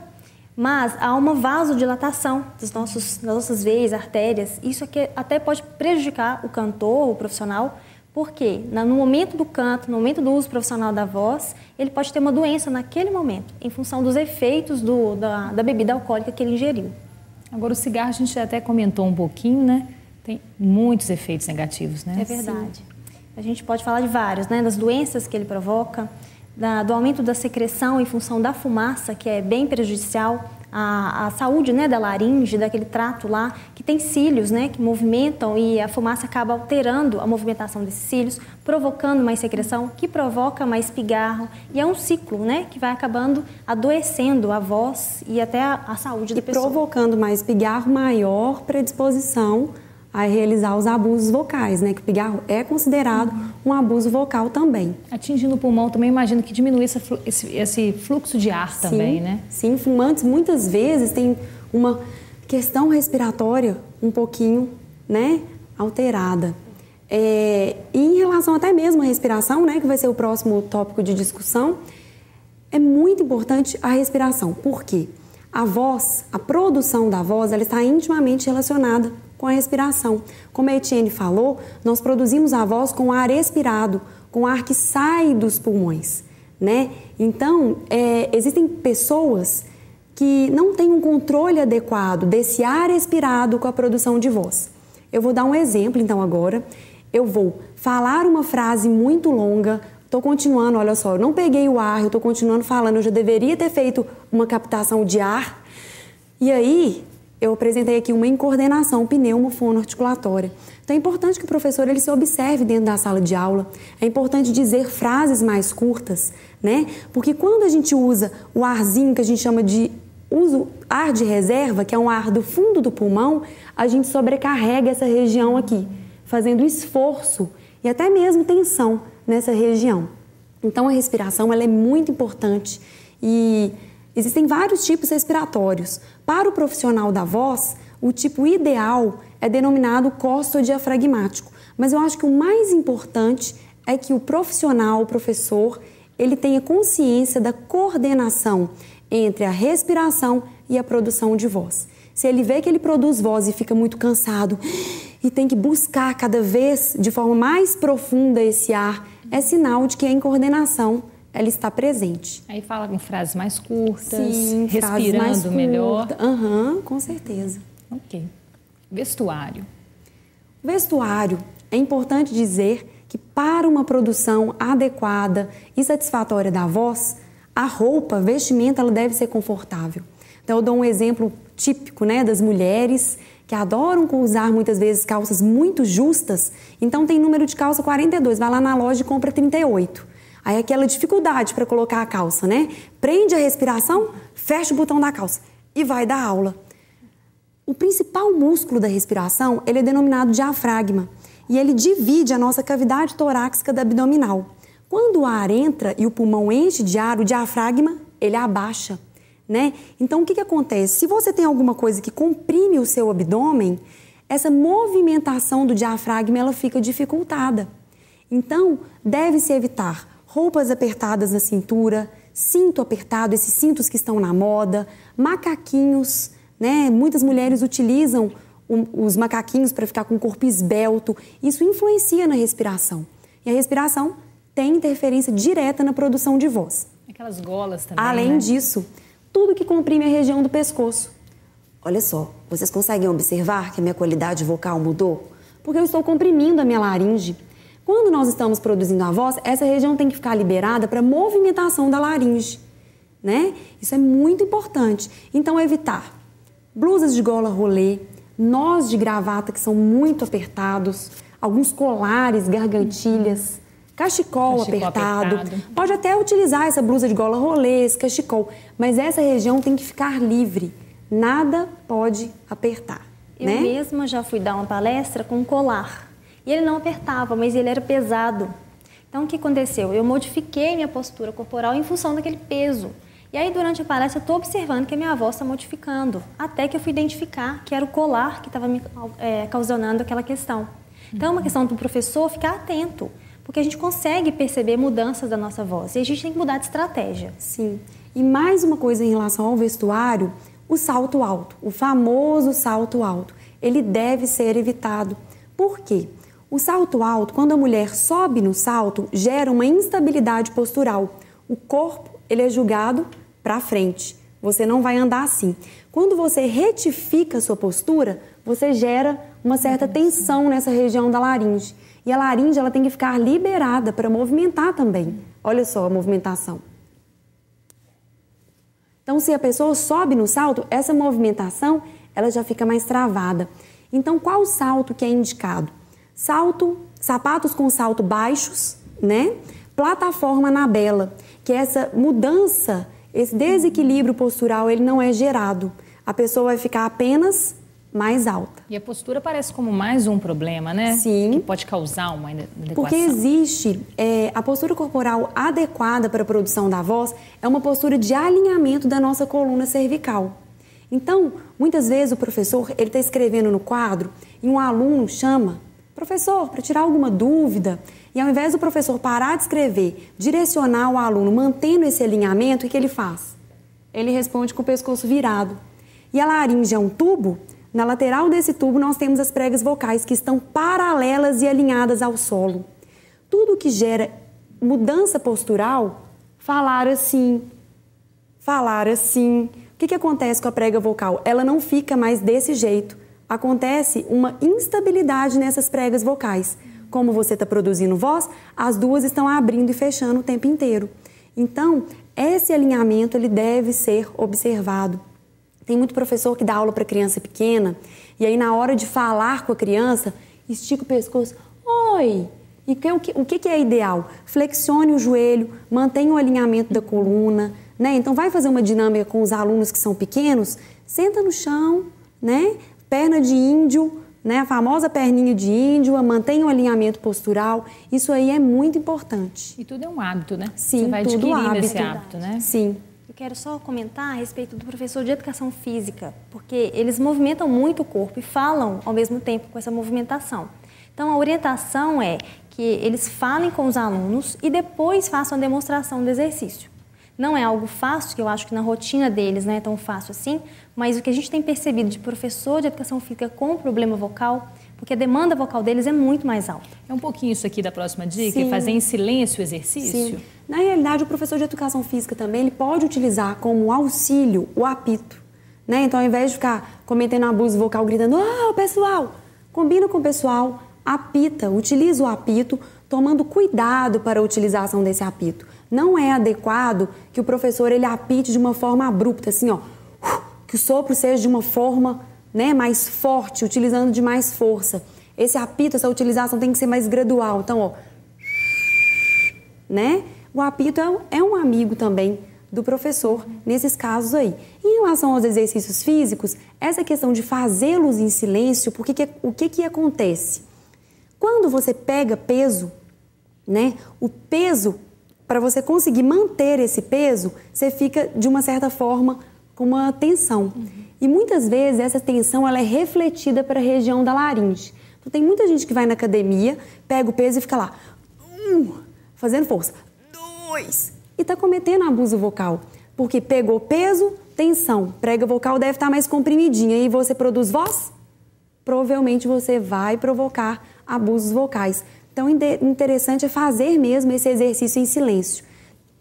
mas há uma vasodilatação das nossas veias, artérias. Isso aqui até pode prejudicar o cantor, o profissional, porque no momento do canto, no momento do uso profissional da voz, ele pode ter uma doença naquele momento, em função dos efeitos da bebida alcoólica que ele ingeriu. Agora, o cigarro a gente até comentou um pouquinho, né? Tem muitos efeitos negativos, né? É verdade. Sim. A gente pode falar de vários, né? Das doenças que ele provoca, do aumento da secreção em função da fumaça, que é bem prejudicial, a saúde, né, da laringe, daquele trato lá, que tem cílios, né, que movimentam e a fumaça acaba alterando a movimentação desses cílios, provocando mais secreção, que provoca mais pigarro. E é um ciclo, né, que vai acabando adoecendo a voz e até a saúde da pessoa. E provocando mais pigarro, maior predisposição a realizar os abusos vocais, né? Que o pigarro é considerado um abuso vocal também. Atingindo o pulmão também, imagino que diminui esse fluxo de ar também, né? Sim, fumantes muitas vezes têm uma questão respiratória um pouquinho, né, alterada. E em relação até mesmo à respiração, né, que vai ser o próximo tópico de discussão, é muito importante a respiração. Por quê? A voz, a produção da voz, ela está intimamente relacionada com a respiração. Como a Etienne falou, nós produzimos a voz com ar expirado, com ar que sai dos pulmões, né? Então, existem pessoas que não têm um controle adequado desse ar expirado com a produção de voz. Eu vou dar um exemplo, então, agora. Eu vou falar uma frase muito longa, estou continuando, olha só, eu não peguei o ar, eu estou continuando falando, eu já deveria ter feito uma captação de ar. E aí, eu apresentei aqui uma incoordenação pneumofonoarticulatória. Então, é importante que o professor ele se observe dentro da sala de aula. É importante dizer frases mais curtas, né? Porque quando a gente usa o arzinho que a gente chama de ar de reserva, que é um ar do fundo do pulmão, a gente sobrecarrega essa região aqui, fazendo esforço e até mesmo tensão nessa região. Então, a respiração ela é muito importante e existem vários tipos respiratórios. Para o profissional da voz, o tipo ideal é denominado costodiafragmático. Mas eu acho que o mais importante é que o profissional, o professor, ele tenha consciência da coordenação entre a respiração e a produção de voz. Se ele vê que ele produz voz e fica muito cansado e tem que buscar cada vez de forma mais profunda esse ar, é sinal de que a incoordenação ela está presente. Aí fala com frases mais curtas, sim, respirando mais melhor. Com certeza. Ok. Vestuário. Vestuário. É importante dizer que para uma produção adequada e satisfatória da voz, a roupa, a vestimenta, ela deve ser confortável. Então, eu dou um exemplo típico, né, das mulheres que adoram usar muitas vezes calças muito justas. Então, tem número de calça 42, vai lá na loja e compra 38. Aí aquela dificuldade para colocar a calça, né? Prende a respiração, fecha o botão da calça e vai dar aula. O principal músculo da respiração, ele é denominado diafragma e ele divide a nossa cavidade torácica da abdominal. Quando o ar entra e o pulmão enche de ar, o diafragma, ele abaixa, né? Então, o que acontece? Se você tem alguma coisa que comprime o seu abdômen, essa movimentação do diafragma, ela fica dificultada. Então, deve-se evitar roupas apertadas na cintura, cinto apertado, esses cintos que estão na moda, macaquinhos, né? Muitas mulheres utilizam os macaquinhos para ficar com o corpo esbelto. Isso influencia na respiração. E a respiração tem interferência direta na produção de voz. Aquelas golas também, além né? disso, tudo que comprime a região do pescoço. Olha só, vocês conseguem observar que a minha qualidade vocal mudou? Porque eu estou comprimindo a minha laringe. Quando nós estamos produzindo a voz, essa região tem que ficar liberada para movimentação da laringe, né? Isso é muito importante. Então, evitar blusas de gola rolê, nós de gravata que são muito apertados, alguns colares, gargantilhas, cachecol apertado. Pode até utilizar essa blusa de gola rolê, esse cachecol, mas essa região tem que ficar livre. Nada pode apertar, né? Eu mesma já fui dar uma palestra com um colar. E ele não apertava, mas ele era pesado. Então, o que aconteceu? Eu modifiquei minha postura corporal em função daquele peso. E aí, durante a palestra, eu estou observando que a minha voz está modificando. Até que eu fui identificar que era o colar que estava me causando aquela questão. Então, é uma questão do professor ficar atento. Porque a gente consegue perceber mudanças da nossa voz. E a gente tem que mudar de estratégia. Sim. E mais uma coisa em relação ao vestuário, o salto alto. O famoso salto alto. Ele deve ser evitado. Por quê? O salto alto, quando a mulher sobe no salto, gera uma instabilidade postural. O corpo, ele é julgado para frente. Você não vai andar assim. Quando você retifica a sua postura, você gera uma certa tensão nessa região da laringe. E a laringe, ela tem que ficar liberada para movimentar também. Olha só a movimentação. Então, se a pessoa sobe no salto, essa movimentação ela já fica mais travada. Então, qual salto que é indicado? Sapatos com salto baixos, né? Plataforma na bela, que essa mudança, esse desequilíbrio postural, ele não é gerado. A pessoa vai ficar apenas mais alta. E a postura parece como mais um problema, né? Sim. Que pode causar uma inadequação. Porque existe a postura corporal adequada para a produção da voz, é uma postura de alinhamento da nossa coluna cervical. Então, muitas vezes o professor ele está escrevendo no quadro e um aluno chama, professor, para tirar alguma dúvida, e ao invés do professor parar de escrever, direcionar o aluno mantendo esse alinhamento, o que ele faz? Ele responde com o pescoço virado. E a laringe é um tubo, na lateral desse tubo nós temos as pregas vocais que estão paralelas e alinhadas ao solo. Tudo que gera mudança postural, falar assim. O que acontece com a prega vocal? Ela não fica mais desse jeito. Acontece uma instabilidade nessas pregas vocais. Como você está produzindo voz, as duas estão abrindo e fechando o tempo inteiro. Então, esse alinhamento ele deve ser observado. Tem muito professor que dá aula para criança pequena e aí na hora de falar com a criança, estica o pescoço. Oi! E o que é ideal? Flexione o joelho, mantenha o alinhamento da coluna, né? Então vai fazer uma dinâmica com os alunos que são pequenos, senta no chão, né? Perna de índio, né? A famosa perninha de índio, mantenha o alinhamento postural. Isso aí é muito importante. E tudo é um hábito, né? Sim, você vai tudo adquirindo esse hábito, né? Sim. Eu quero só comentar a respeito do professor de educação física, porque eles movimentam muito o corpo e falam ao mesmo tempo com essa movimentação. Então, a orientação é que eles falem com os alunos e depois façam a demonstração do exercício. Não é algo fácil, que eu acho que na rotina deles não é tão fácil assim, mas o que a gente tem percebido de professor de educação física com problema vocal, porque a demanda vocal deles é muito mais alta. É um pouquinho isso aqui da próxima dica, Sim. fazer em silêncio o exercício? Sim. Na realidade, o professor de educação física também, ele pode utilizar como auxílio o apito, né? Então, ao invés de ficar cometendo abuso vocal, gritando, pessoal, combina com o pessoal, apita, utiliza o apito, tomando cuidado para a utilização desse apito. Não é adequado que o professor ele apite de uma forma abrupta, assim, ó, que o sopro seja de uma forma, né, mais forte, utilizando de mais força. Esse apito, essa utilização tem que ser mais gradual. Então, ó, né? O apito é um amigo também do professor nesses casos aí. Em relação aos exercícios físicos, essa questão de fazê-los em silêncio, o que acontece? Quando você pega peso, né? O peso, para você conseguir manter esse peso, você fica, de uma certa forma, com uma tensão. E muitas vezes essa tensão ela é refletida para a região da laringe. Então, tem muita gente que vai na academia, pega o peso e fica lá, fazendo força, 2, e está cometendo abuso vocal. Porque pegou peso, tensão, prega vocal deve estar mais comprimidinha e você produz voz, provavelmente você vai provocar abusos vocais. Então, interessante é fazer mesmo esse exercício em silêncio.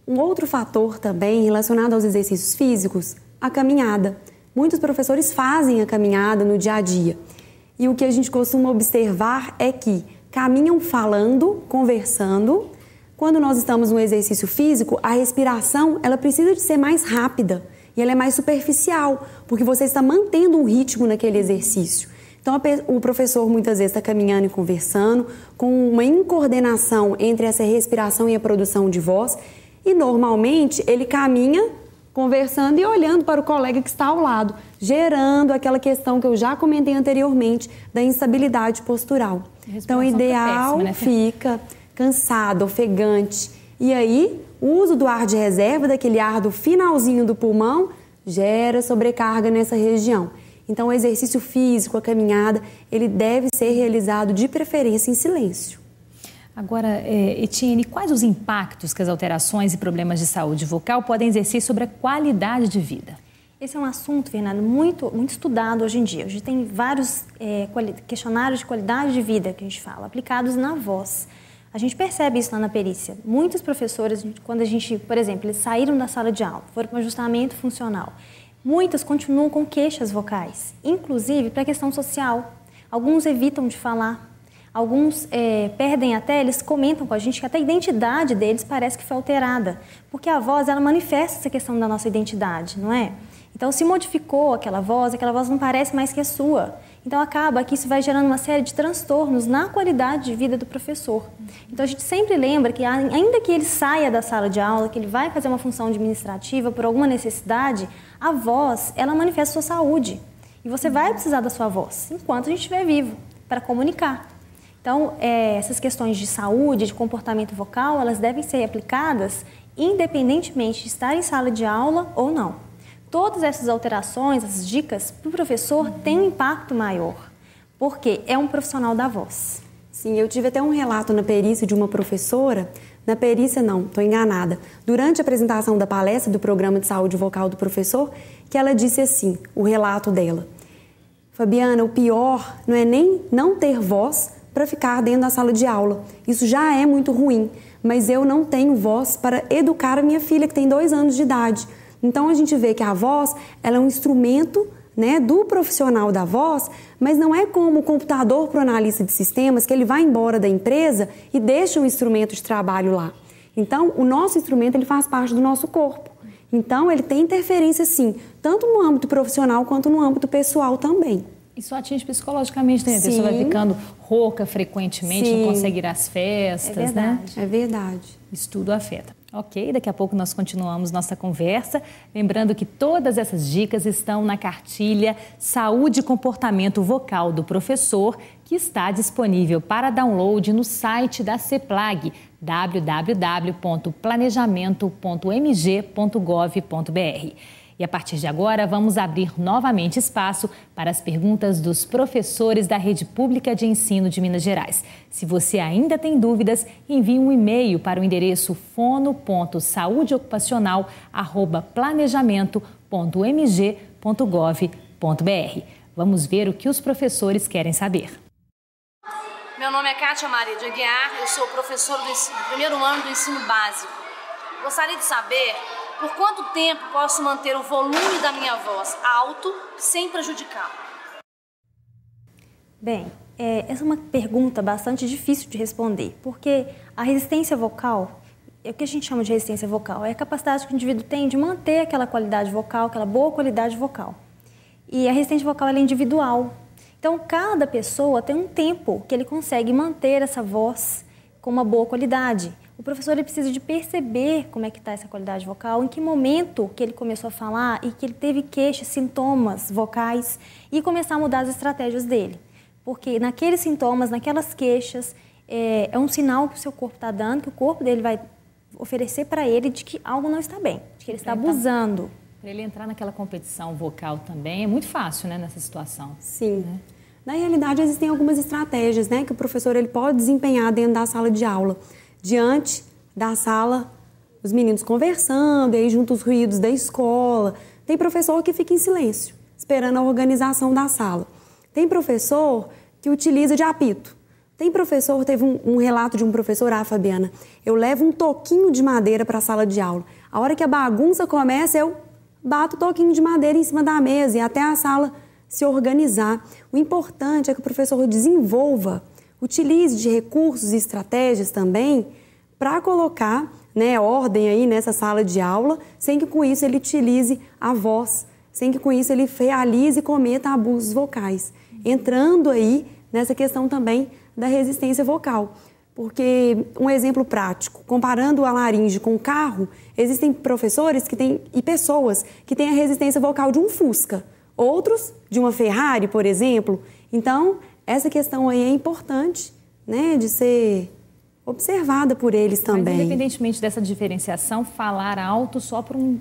Um outro fator também relacionado aos exercícios físicos, a caminhada. Muitos professores fazem a caminhada no dia a dia. E o que a gente costuma observar é que caminham falando, conversando. Quando nós estamos no exercício físico, a respiração ela precisa de ser mais rápida e ela é mais superficial, porque você está mantendo um ritmo naquele exercício. Então, o professor muitas vezes está caminhando e conversando, com uma incoordenação entre essa respiração e a produção de voz, e normalmente ele caminha conversando e olhando para o colega que está ao lado, gerando aquela questão que eu já comentei anteriormente, da instabilidade postural. Então, o ideal fica cansado, ofegante. E aí, o uso do ar de reserva, daquele ar do finalzinho do pulmão, gera sobrecarga nessa região. Então, o exercício físico, a caminhada, ele deve ser realizado de preferência em silêncio. Agora, Etienne, quais os impactos que as alterações e problemas de saúde vocal podem exercer sobre a qualidade de vida? Esse é um assunto, Fernando, muito estudado hoje em dia. Hoje tem vários questionários de qualidade de vida que a gente fala, aplicados na voz. A gente percebe isso lá na perícia. Muitos professores, quando a gente, por exemplo, eles saíram da sala de aula, foram para um ajustamento funcional, muitos continuam com queixas vocais, inclusive para a questão social. Alguns evitam de falar, Alguns perdem até, eles comentam com a gente que até a identidade deles parece que foi alterada, porque a voz, ela manifesta essa questão da nossa identidade, não é? Então, se modificou aquela voz não parece mais que é sua. Então, acaba que isso vai gerando uma série de transtornos na qualidade de vida do professor. Então, a gente sempre lembra que, ainda que ele saia da sala de aula, que ele vai fazer uma função administrativa por alguma necessidade, a voz, ela manifesta sua saúde. E você vai precisar da sua voz, enquanto a gente estiver vivo, para comunicar. Então, essas questões de saúde, de comportamento vocal, elas devem ser aplicadas independentemente de estar em sala de aula ou não. Todas essas alterações, essas dicas, para o professor têm um impacto maior, porque é um profissional da voz. Sim, eu tive até um relato na perícia de uma professora, na perícia não, estou enganada, durante a apresentação da palestra do programa de saúde vocal do professor, que ela disse assim, o relato dela: Fabiana, o pior não é nem não ter voz para ficar dentro da sala de aula, isso já é muito ruim, mas eu não tenho voz para educar a minha filha que tem 2 anos de idade. Então, a gente vê que a voz, ela é um instrumento, né, do profissional da voz, mas não é como o computador para o analista de sistemas, que ele vai embora da empresa e deixa um instrumento de trabalho lá. Então, o nosso instrumento, ele faz parte do nosso corpo. Então, ele tem interferência, sim, tanto no âmbito profissional quanto no âmbito pessoal também. Isso atinge psicologicamente, né? A pessoa vai ficando rouca frequentemente, Sim. não consegue ir às festas, né? É verdade. Isso tudo afeta. Ok, daqui a pouco nós continuamos nossa conversa. Lembrando que todas essas dicas estão na cartilha Saúde e Comportamento Vocal do Professor, que está disponível para download no site da CEPLAG, www.planejamento.mg.gov.br. E a partir de agora, vamos abrir novamente espaço para as perguntas dos professores da Rede Pública de Ensino de Minas Gerais. Se você ainda tem dúvidas, envie um e-mail para o endereço fono.saudeocupacional@planejamento.mg.gov.br. Vamos ver o que os professores querem saber. Meu nome é Kátia Maria de Aguiar, eu sou professora do primeiro ano do ensino básico. Gostaria de saber por quanto tempo posso manter o volume da minha voz alto sem prejudicar? Bem, essa é uma pergunta bastante difícil de responder, porque a resistência vocal, o que a gente chama de resistência vocal, é a capacidade que o indivíduo tem de manter aquela qualidade vocal, aquela boa qualidade vocal. E a resistência vocal ela é individual. Então, cada pessoa tem um tempo que ele consegue manter essa voz com uma boa qualidade. O professor ele precisa de perceber como é que está essa qualidade vocal, em que momento que ele começou a falar e que ele teve queixas, sintomas vocais e começar a mudar as estratégias dele. Porque naqueles sintomas, naquelas queixas, é um sinal que o seu corpo está dando, que o corpo dele vai oferecer para ele de que algo não está bem, de que ele está abusando. Para ele entrar naquela competição vocal também é muito fácil, né, nessa situação. Sim. Né? Na realidade, existem algumas estratégias, né, que o professor ele pode desempenhar dentro da sala de aula. Diante da sala, os meninos conversando, e aí junto os ruídos da escola. Tem professor que fica em silêncio, esperando a organização da sala. Tem professor que utiliza de apito. Tem professor, teve um relato de um professor, Fabiana, eu levo um toquinho de madeira para a sala de aula. A hora que a bagunça começa, eu bato o toquinho de madeira em cima da mesa e até a sala se organizar. O importante é que o professor desenvolva, utilize de recursos e estratégias também para colocar, né, ordem aí nessa sala de aula, sem que com isso ele utilize a voz, sem que com isso ele realize e cometa abusos vocais. Entrando aí nessa questão também da resistência vocal. Porque, um exemplo prático, comparando a laringe com o carro, existem professores que têm, e pessoas que têm a resistência vocal de um Fusca, outros de uma Ferrari, por exemplo. Então, essa questão aí é importante, né, de ser observada por eles também. Mas, independentemente dessa diferenciação, falar alto só por um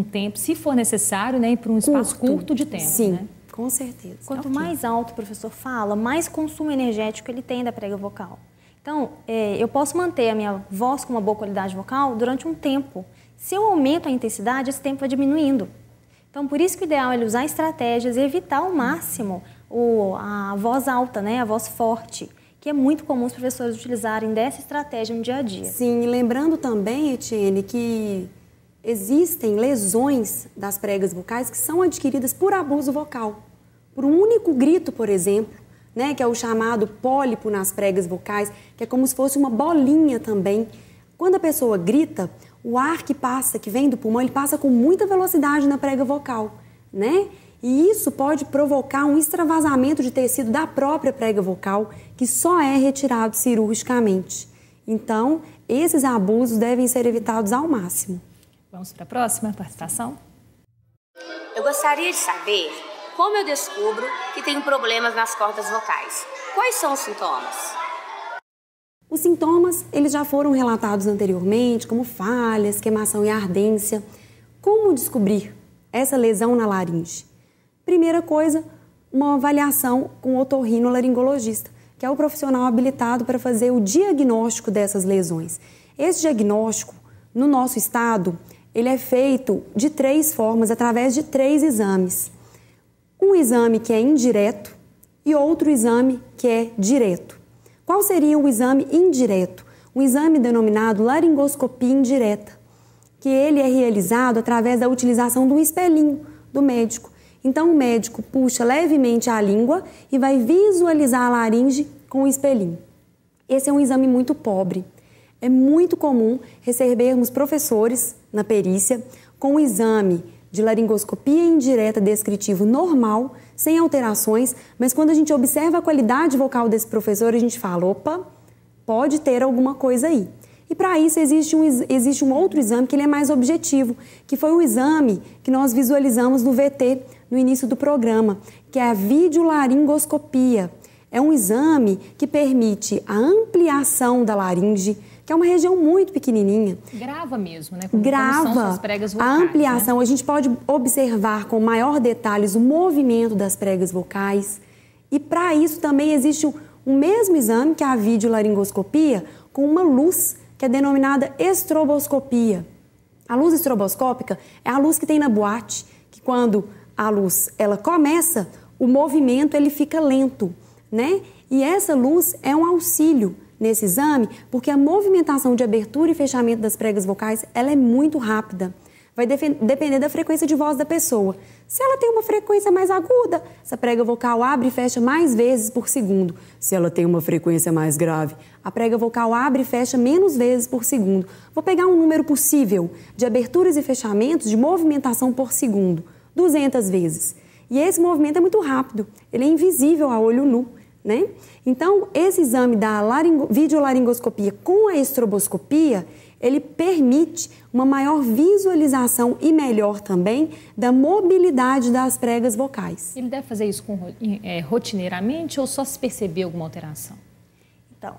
tempo, se for necessário, né, e por um espaço curto de tempo. Sim, né? Com certeza. Quanto mais alto o professor fala, mais consumo energético ele tem da prega vocal. Então, eu posso manter a minha voz com uma boa qualidade vocal durante um tempo. Se eu aumento a intensidade, esse tempo vai diminuindo. Então, por isso que o ideal é ele usar estratégias e evitar ao máximo a voz alta, né, a voz forte, que é muito comum os professores utilizarem dessa estratégia no dia a dia. Sim, lembrando também, Etienne, que existem lesões das pregas vocais que são adquiridas por abuso vocal. Por um único grito, por exemplo, né, que é o chamado pólipo nas pregas vocais, que é como se fosse uma bolinha também. Quando a pessoa grita, o ar que passa, que vem do pulmão, ele passa com muita velocidade na prega vocal, né? E isso pode provocar um extravasamento de tecido da própria prega vocal, que só é retirado cirurgicamente. Então, esses abusos devem ser evitados ao máximo. Vamos para a próxima participação? Eu gostaria de saber como eu descubro que tenho problemas nas cordas vocais. Quais são os sintomas? Os sintomas, eles já foram relatados anteriormente, como falhas, queimação e ardência. Como descobrir essa lesão na laringe? Primeira coisa, uma avaliação com o otorrinolaringologista, que é o profissional habilitado para fazer o diagnóstico dessas lesões. Esse diagnóstico, no nosso estado, ele é feito de 3 formas, através de 3 exames. Um exame que é indireto e outro exame que é direto. Qual seria o exame indireto? Um exame denominado laringoscopia indireta, que ele é realizado através da utilização de um espelhinho do médico. Então, o médico puxa levemente a língua e vai visualizar a laringe com o espelhinho. Esse é um exame muito pobre. É muito comum recebermos professores na perícia com o exame de laringoscopia indireta descritivo normal, sem alterações, mas quando a gente observa a qualidade vocal desse professor, a gente fala, opa, pode ter alguma coisa aí. E para isso existe um outro exame que ele é mais objetivo, que foi o exame que nós visualizamos no VT no início do programa, que é a videolaringoscopia. É um exame que permite a ampliação da laringe, que é uma região muito pequenininha. Grava mesmo, né? Grava são suas pregas vocais, a ampliação. né? A gente pode observar com maior detalhes o movimento das pregas vocais. E para isso também existe um mesmo exame, que é a videolaringoscopia, com uma luz que é denominada estroboscopia. A luz estroboscópica é a luz que tem na boate, que quando a luz ela começa, o movimento ele fica lento, né? E essa luz é um auxílio nesse exame, porque a movimentação de abertura e fechamento das pregas vocais, ela é muito rápida. Vai depender da frequência de voz da pessoa. Se ela tem uma frequência mais aguda, essa prega vocal abre e fecha mais vezes por segundo. Se ela tem uma frequência mais grave, a prega vocal abre e fecha menos vezes por segundo. Vou pegar um número possível de aberturas e fechamentos de movimentação por segundo, 200 vezes. E esse movimento é muito rápido, ele é invisível a olho nu, né? Então, esse exame da videolaringoscopia com a estroboscopia, ele permite uma maior visualização e melhor também da mobilidade das pregas vocais. Ele deve fazer isso rotineiramente ou só se perceber alguma alteração? Então,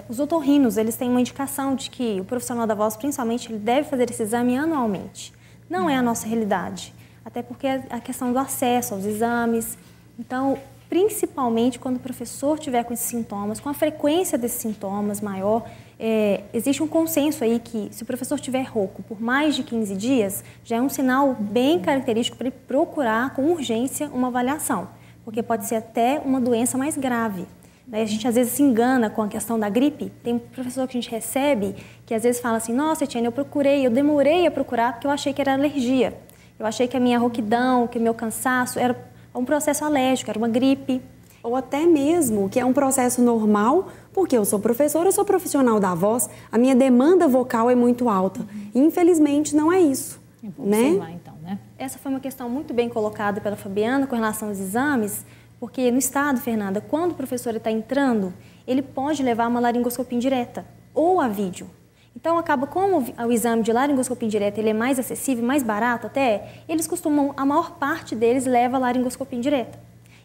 os otorrinos, eles têm uma indicação de que o profissional da voz, principalmente, ele deve fazer esse exame anualmente. Não é a nossa realidade, até porque a questão do acesso aos exames. Então, principalmente quando o professor tiver com esses sintomas, com a frequência desses sintomas maior, existe um consenso aí que se o professor tiver rouco por mais de 15 dias, já é um sinal bem característico para ele procurar com urgência uma avaliação, porque pode ser até uma doença mais grave. A gente às vezes se engana com a questão da gripe. Tem um professor que a gente recebe que às vezes fala assim, nossa, Etienne, eu demorei a procurar porque eu achei que era alergia. Eu achei que a minha rouquidão, que o meu cansaço era um processo alérgico, era uma gripe. Ou até mesmo que é um processo normal, porque eu sou professora, eu sou profissional da voz, a minha demanda vocal é muito alta. Infelizmente, não é isso. Observar, então, né? Essa foi uma questão muito bem colocada pela Fabiana com relação aos exames, porque no estado, Fernanda, quando o professor está entrando, ele pode levar uma laringoscopia indireta ou a vídeo. Então, acaba como o exame de laringoscopia indireta ele é mais acessível, mais barato até, eles costumam, a maior parte deles leva a laringoscopia indireta.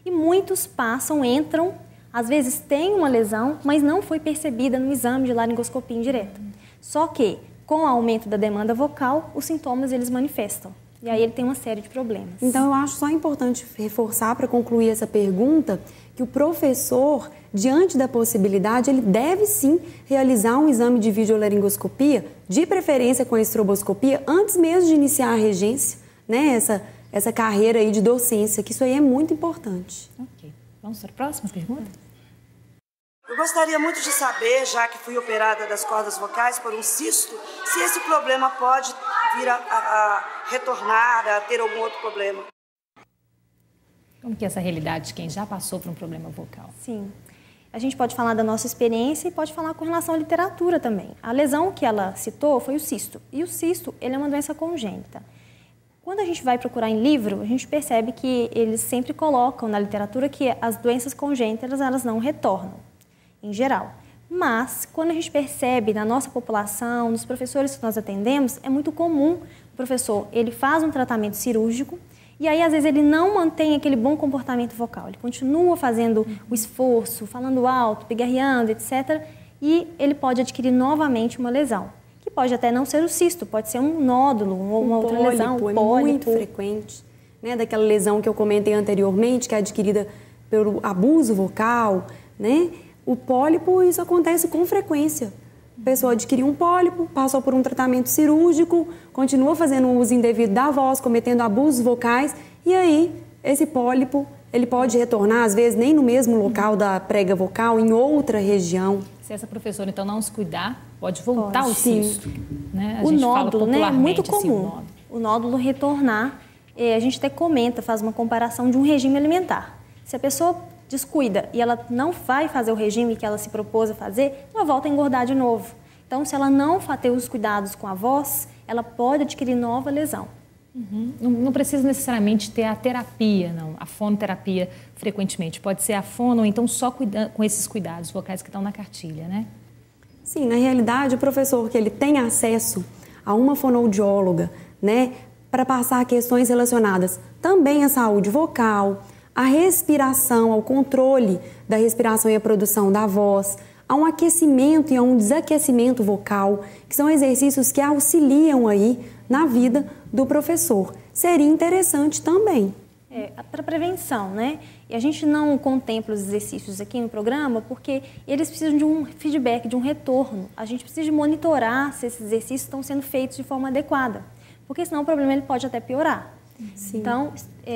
E muitos entram, às vezes tem uma lesão, mas não foi percebida no exame de laringoscopia indireta. Só que, com o aumento da demanda vocal, os sintomas eles manifestam. E aí ele tem uma série de problemas. Então, eu acho só importante reforçar, para concluir essa pergunta, que o professor, diante da possibilidade, ele deve sim realizar um exame de videolaringoscopia, de preferência com a estroboscopia, antes mesmo de iniciar a regência, né? Essa carreira aí de docência, que isso aí é muito importante. Ok. Vamos para a próxima pergunta? Eu gostaria muito de saber, já que fui operada das cordas vocais por um cisto, se esse problema pode vir a retornar, a ter algum outro problema. Como que é essa realidade de quem já passou por um problema vocal? Sim. A gente pode falar da nossa experiência e pode falar com relação à literatura também. A lesão que ela citou foi o cisto. E o cisto, ele é uma doença congênita. Quando a gente vai procurar em livro, a gente percebe que eles sempre colocam na literatura que as doenças congênitas, elas não retornam, em geral. Mas, quando a gente percebe na nossa população, nos professores que nós atendemos, é muito comum o professor, ele faz um tratamento cirúrgico e aí, às vezes, ele não mantém aquele bom comportamento vocal. Ele continua fazendo o esforço, falando alto, pigarreando, etc. E ele pode adquirir novamente uma lesão, que pode até não ser o cisto, pode ser um nódulo ou uma outra lesão. É muito frequente, né? Daquela lesão que eu comentei anteriormente, que é adquirida pelo abuso vocal, né? O pólipo, isso acontece com frequência. A pessoa adquiriu um pólipo, passou por um tratamento cirúrgico, continua fazendo um uso indevido da voz, cometendo abusos vocais, e aí esse pólipo, ele pode retornar, às vezes, nem no mesmo local da prega vocal, em outra região. Se essa professora, então, não se cuidar, pode voltar ao cisto. Né? O nódulo, né, é muito comum. O nódulo retornar, a gente até comenta, faz uma comparação de um regime alimentar. Se a pessoa descuida e ela não vai fazer o regime que ela se propôs a fazer, ela volta a engordar de novo. Então, se ela não ter os cuidados com a voz, ela pode adquirir nova lesão. Não precisa necessariamente ter a terapia, não, a fonoterapia frequentemente. Pode ser a fono ou então só com esses cuidados vocais que estão na cartilha, né? Sim, na realidade, o professor que ele tem acesso a uma fonoaudióloga, né, para passar questões relacionadas também à saúde vocal, a respiração, ao controle da respiração e a produção da voz, a um aquecimento e a um desaquecimento vocal, que são exercícios que auxiliam aí na vida do professor. Seria interessante também. Para prevenção, né? E a gente não contempla os exercícios aqui no programa porque eles precisam de um feedback, de um retorno. A gente precisa de monitorar se esses exercícios estão sendo feitos de forma adequada, porque senão o problema ele pode até piorar. Sim. Então,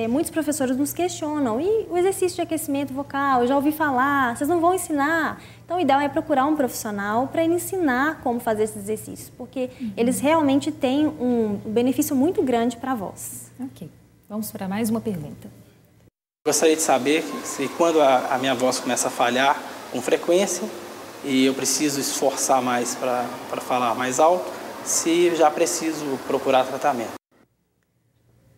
muitos professores nos questionam, e o exercício de aquecimento vocal, eu já ouvi falar, vocês não vão ensinar? Então, o ideal é procurar um profissional para ele ensinar como fazer esses exercícios, porque eles realmente têm um benefício muito grande para a voz. Ok, vamos para mais uma pergunta. Gostaria de saber se quando a minha voz começa a falhar com frequência e eu preciso esforçar mais para falar mais alto, se eu já preciso procurar tratamento.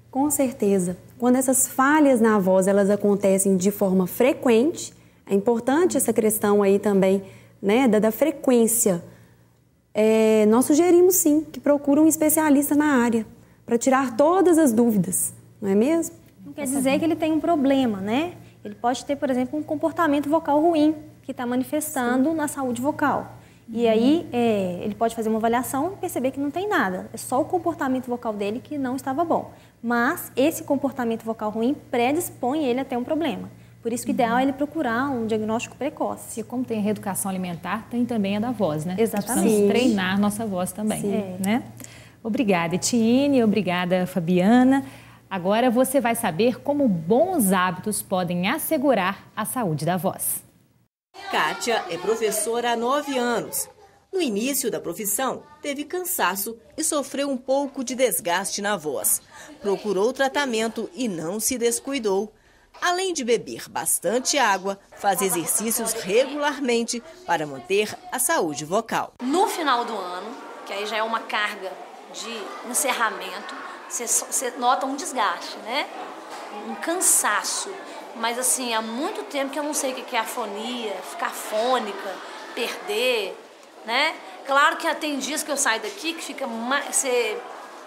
Com certeza. Quando essas falhas na voz elas acontecem de forma frequente, é importante essa questão aí também, né, da frequência. Nós sugerimos sim que procure um especialista na área para tirar todas as dúvidas, não é mesmo? Não quer dizer que ele tem um problema, né? Ele pode ter, por exemplo, um comportamento vocal ruim que está manifestando na saúde vocal. E aí ele pode fazer uma avaliação e perceber que não tem nada. É só o comportamento vocal dele que não estava bom. Mas esse comportamento vocal ruim predispõe ele a ter um problema. Por isso que o ideal é ele procurar um diagnóstico precoce. E como tem a reeducação alimentar, tem também a da voz, né? Exatamente. Precisamos treinar nossa voz também, né? Obrigada, Etienne. Obrigada, Fabiana. Agora você vai saber como bons hábitos podem assegurar a saúde da voz. Kátia é professora há 9 anos. No início da profissão, teve cansaço e sofreu um pouco de desgaste na voz. Procurou tratamento e não se descuidou. Além de beber bastante água, faz exercícios regularmente para manter a saúde vocal. No final do ano, que aí já é uma carga de encerramento, você nota um desgaste, né? Um cansaço. Mas assim, há muito tempo que eu não sei o que é afonia, ficar fônica, perder, né? Claro que tem dias que eu saio daqui que fica mais...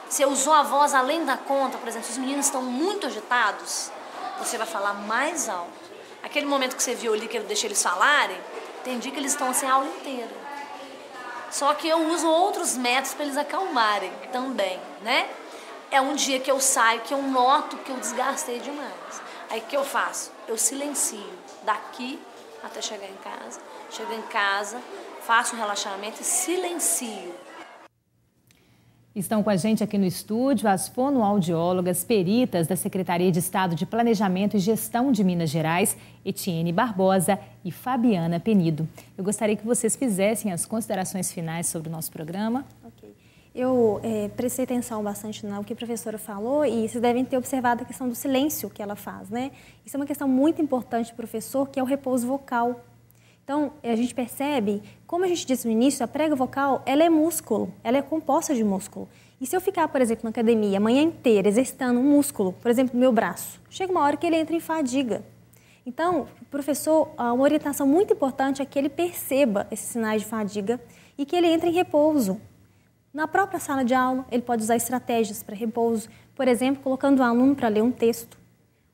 Você usou a voz além da conta, por exemplo, se os meninos estão muito agitados, você vai falar mais alto. Aquele momento que você viu ali que eu deixei eles falarem, tem dia que eles estão assim a aula inteira. Só que eu uso outros métodos para eles acalmarem também, né? É um dia que eu saio, que eu noto que eu desgastei demais. Aí o que eu faço? Eu silencio daqui até chegar em casa. Chego em casa, faço um relaxamento e silencio. Estão com a gente aqui no estúdio as fonoaudiólogas peritas da Secretaria de Estado de Planejamento e Gestão de Minas Gerais, Etienne Barbosa e Fabiana Penido. Eu gostaria que vocês fizessem as considerações finais sobre o nosso programa. Ok. Eu prestei atenção bastante no que a professora falou e vocês devem ter observado a questão do silêncio que ela faz, né? Isso é uma questão muito importante do professor, que é o repouso vocal. Então, a gente percebe, como a gente disse no início, a prega vocal, ela é músculo, ela é composta de músculo. E se eu ficar, por exemplo, na academia a manhã inteira exercitando um músculo, por exemplo, no meu braço, chega uma hora que ele entra em fadiga. Então, professor, uma orientação muito importante é que ele perceba esses sinais de fadiga e que ele entre em repouso. Na própria sala de aula, ele pode usar estratégias para repouso, por exemplo, colocando o aluno para ler um texto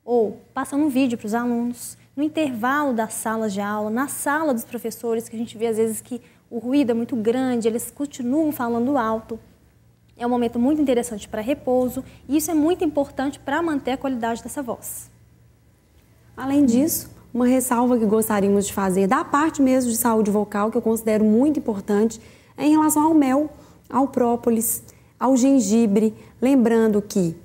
ou passando um vídeo para os alunos, no intervalo das salas de aula, na sala dos professores, que a gente vê às vezes que o ruído é muito grande, eles continuam falando alto. É um momento muito interessante para repouso e isso é muito importante para manter a qualidade dessa voz. Além disso, uma ressalva que gostaríamos de fazer da parte mesmo de saúde vocal, que eu considero muito importante, é em relação ao mel, ao própolis, ao gengibre, lembrando que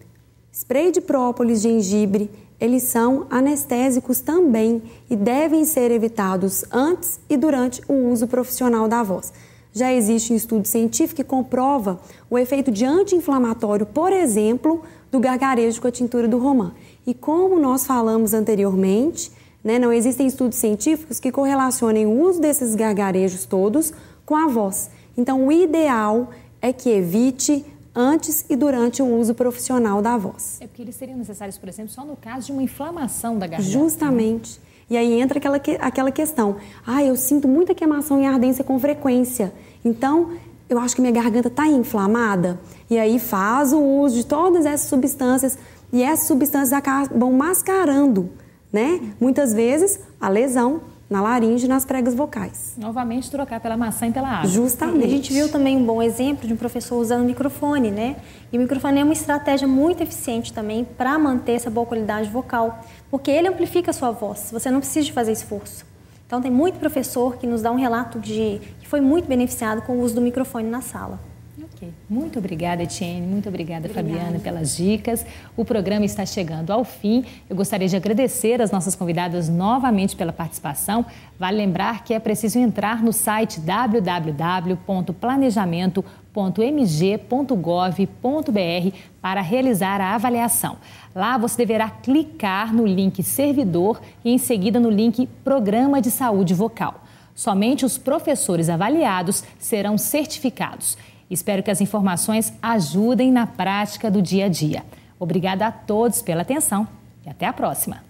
spray de própolis, gengibre, eles são anestésicos também e devem ser evitados antes e durante o uso profissional da voz. Já existe um estudo científico que comprova o efeito de anti-inflamatório, por exemplo, do gargarejo com a tintura do romã. E como nós falamos anteriormente, né, não existem estudos científicos que correlacionem o uso desses gargarejos todos com a voz. Então, o ideal é que evite antes e durante o uso profissional da voz. É porque eles seriam necessários, por exemplo, só no caso de uma inflamação da garganta. Justamente. Né? E aí entra aquela questão. Eu sinto muita queimação e ardência com frequência. Então, eu acho que minha garganta está inflamada. E aí faz o uso de todas essas substâncias e essas substâncias acabam mascarando, né? Muitas vezes a lesão na laringe e nas pregas vocais. Novamente trocar pela maçã e pela água. Justamente. A gente viu também um bom exemplo de um professor usando o microfone, né? E o microfone é uma estratégia muito eficiente também para manter essa boa qualidade vocal, porque ele amplifica a sua voz, você não precisa de fazer esforço. Então tem muito professor que nos dá um relato de que foi muito beneficiado com o uso do microfone na sala. Ok. Muito obrigada, Etienne. Muito obrigada, Fabiana, pelas dicas. O programa está chegando ao fim. Eu gostaria de agradecer as nossas convidadas novamente pela participação. Vale lembrar que é preciso entrar no site www.planejamento.mg.gov.br para realizar a avaliação. Lá você deverá clicar no link Servidor e em seguida no link Programa de Saúde Vocal. Somente os professores avaliados serão certificados. Espero que as informações ajudem na prática do dia a dia. Obrigada a todos pela atenção e até a próxima.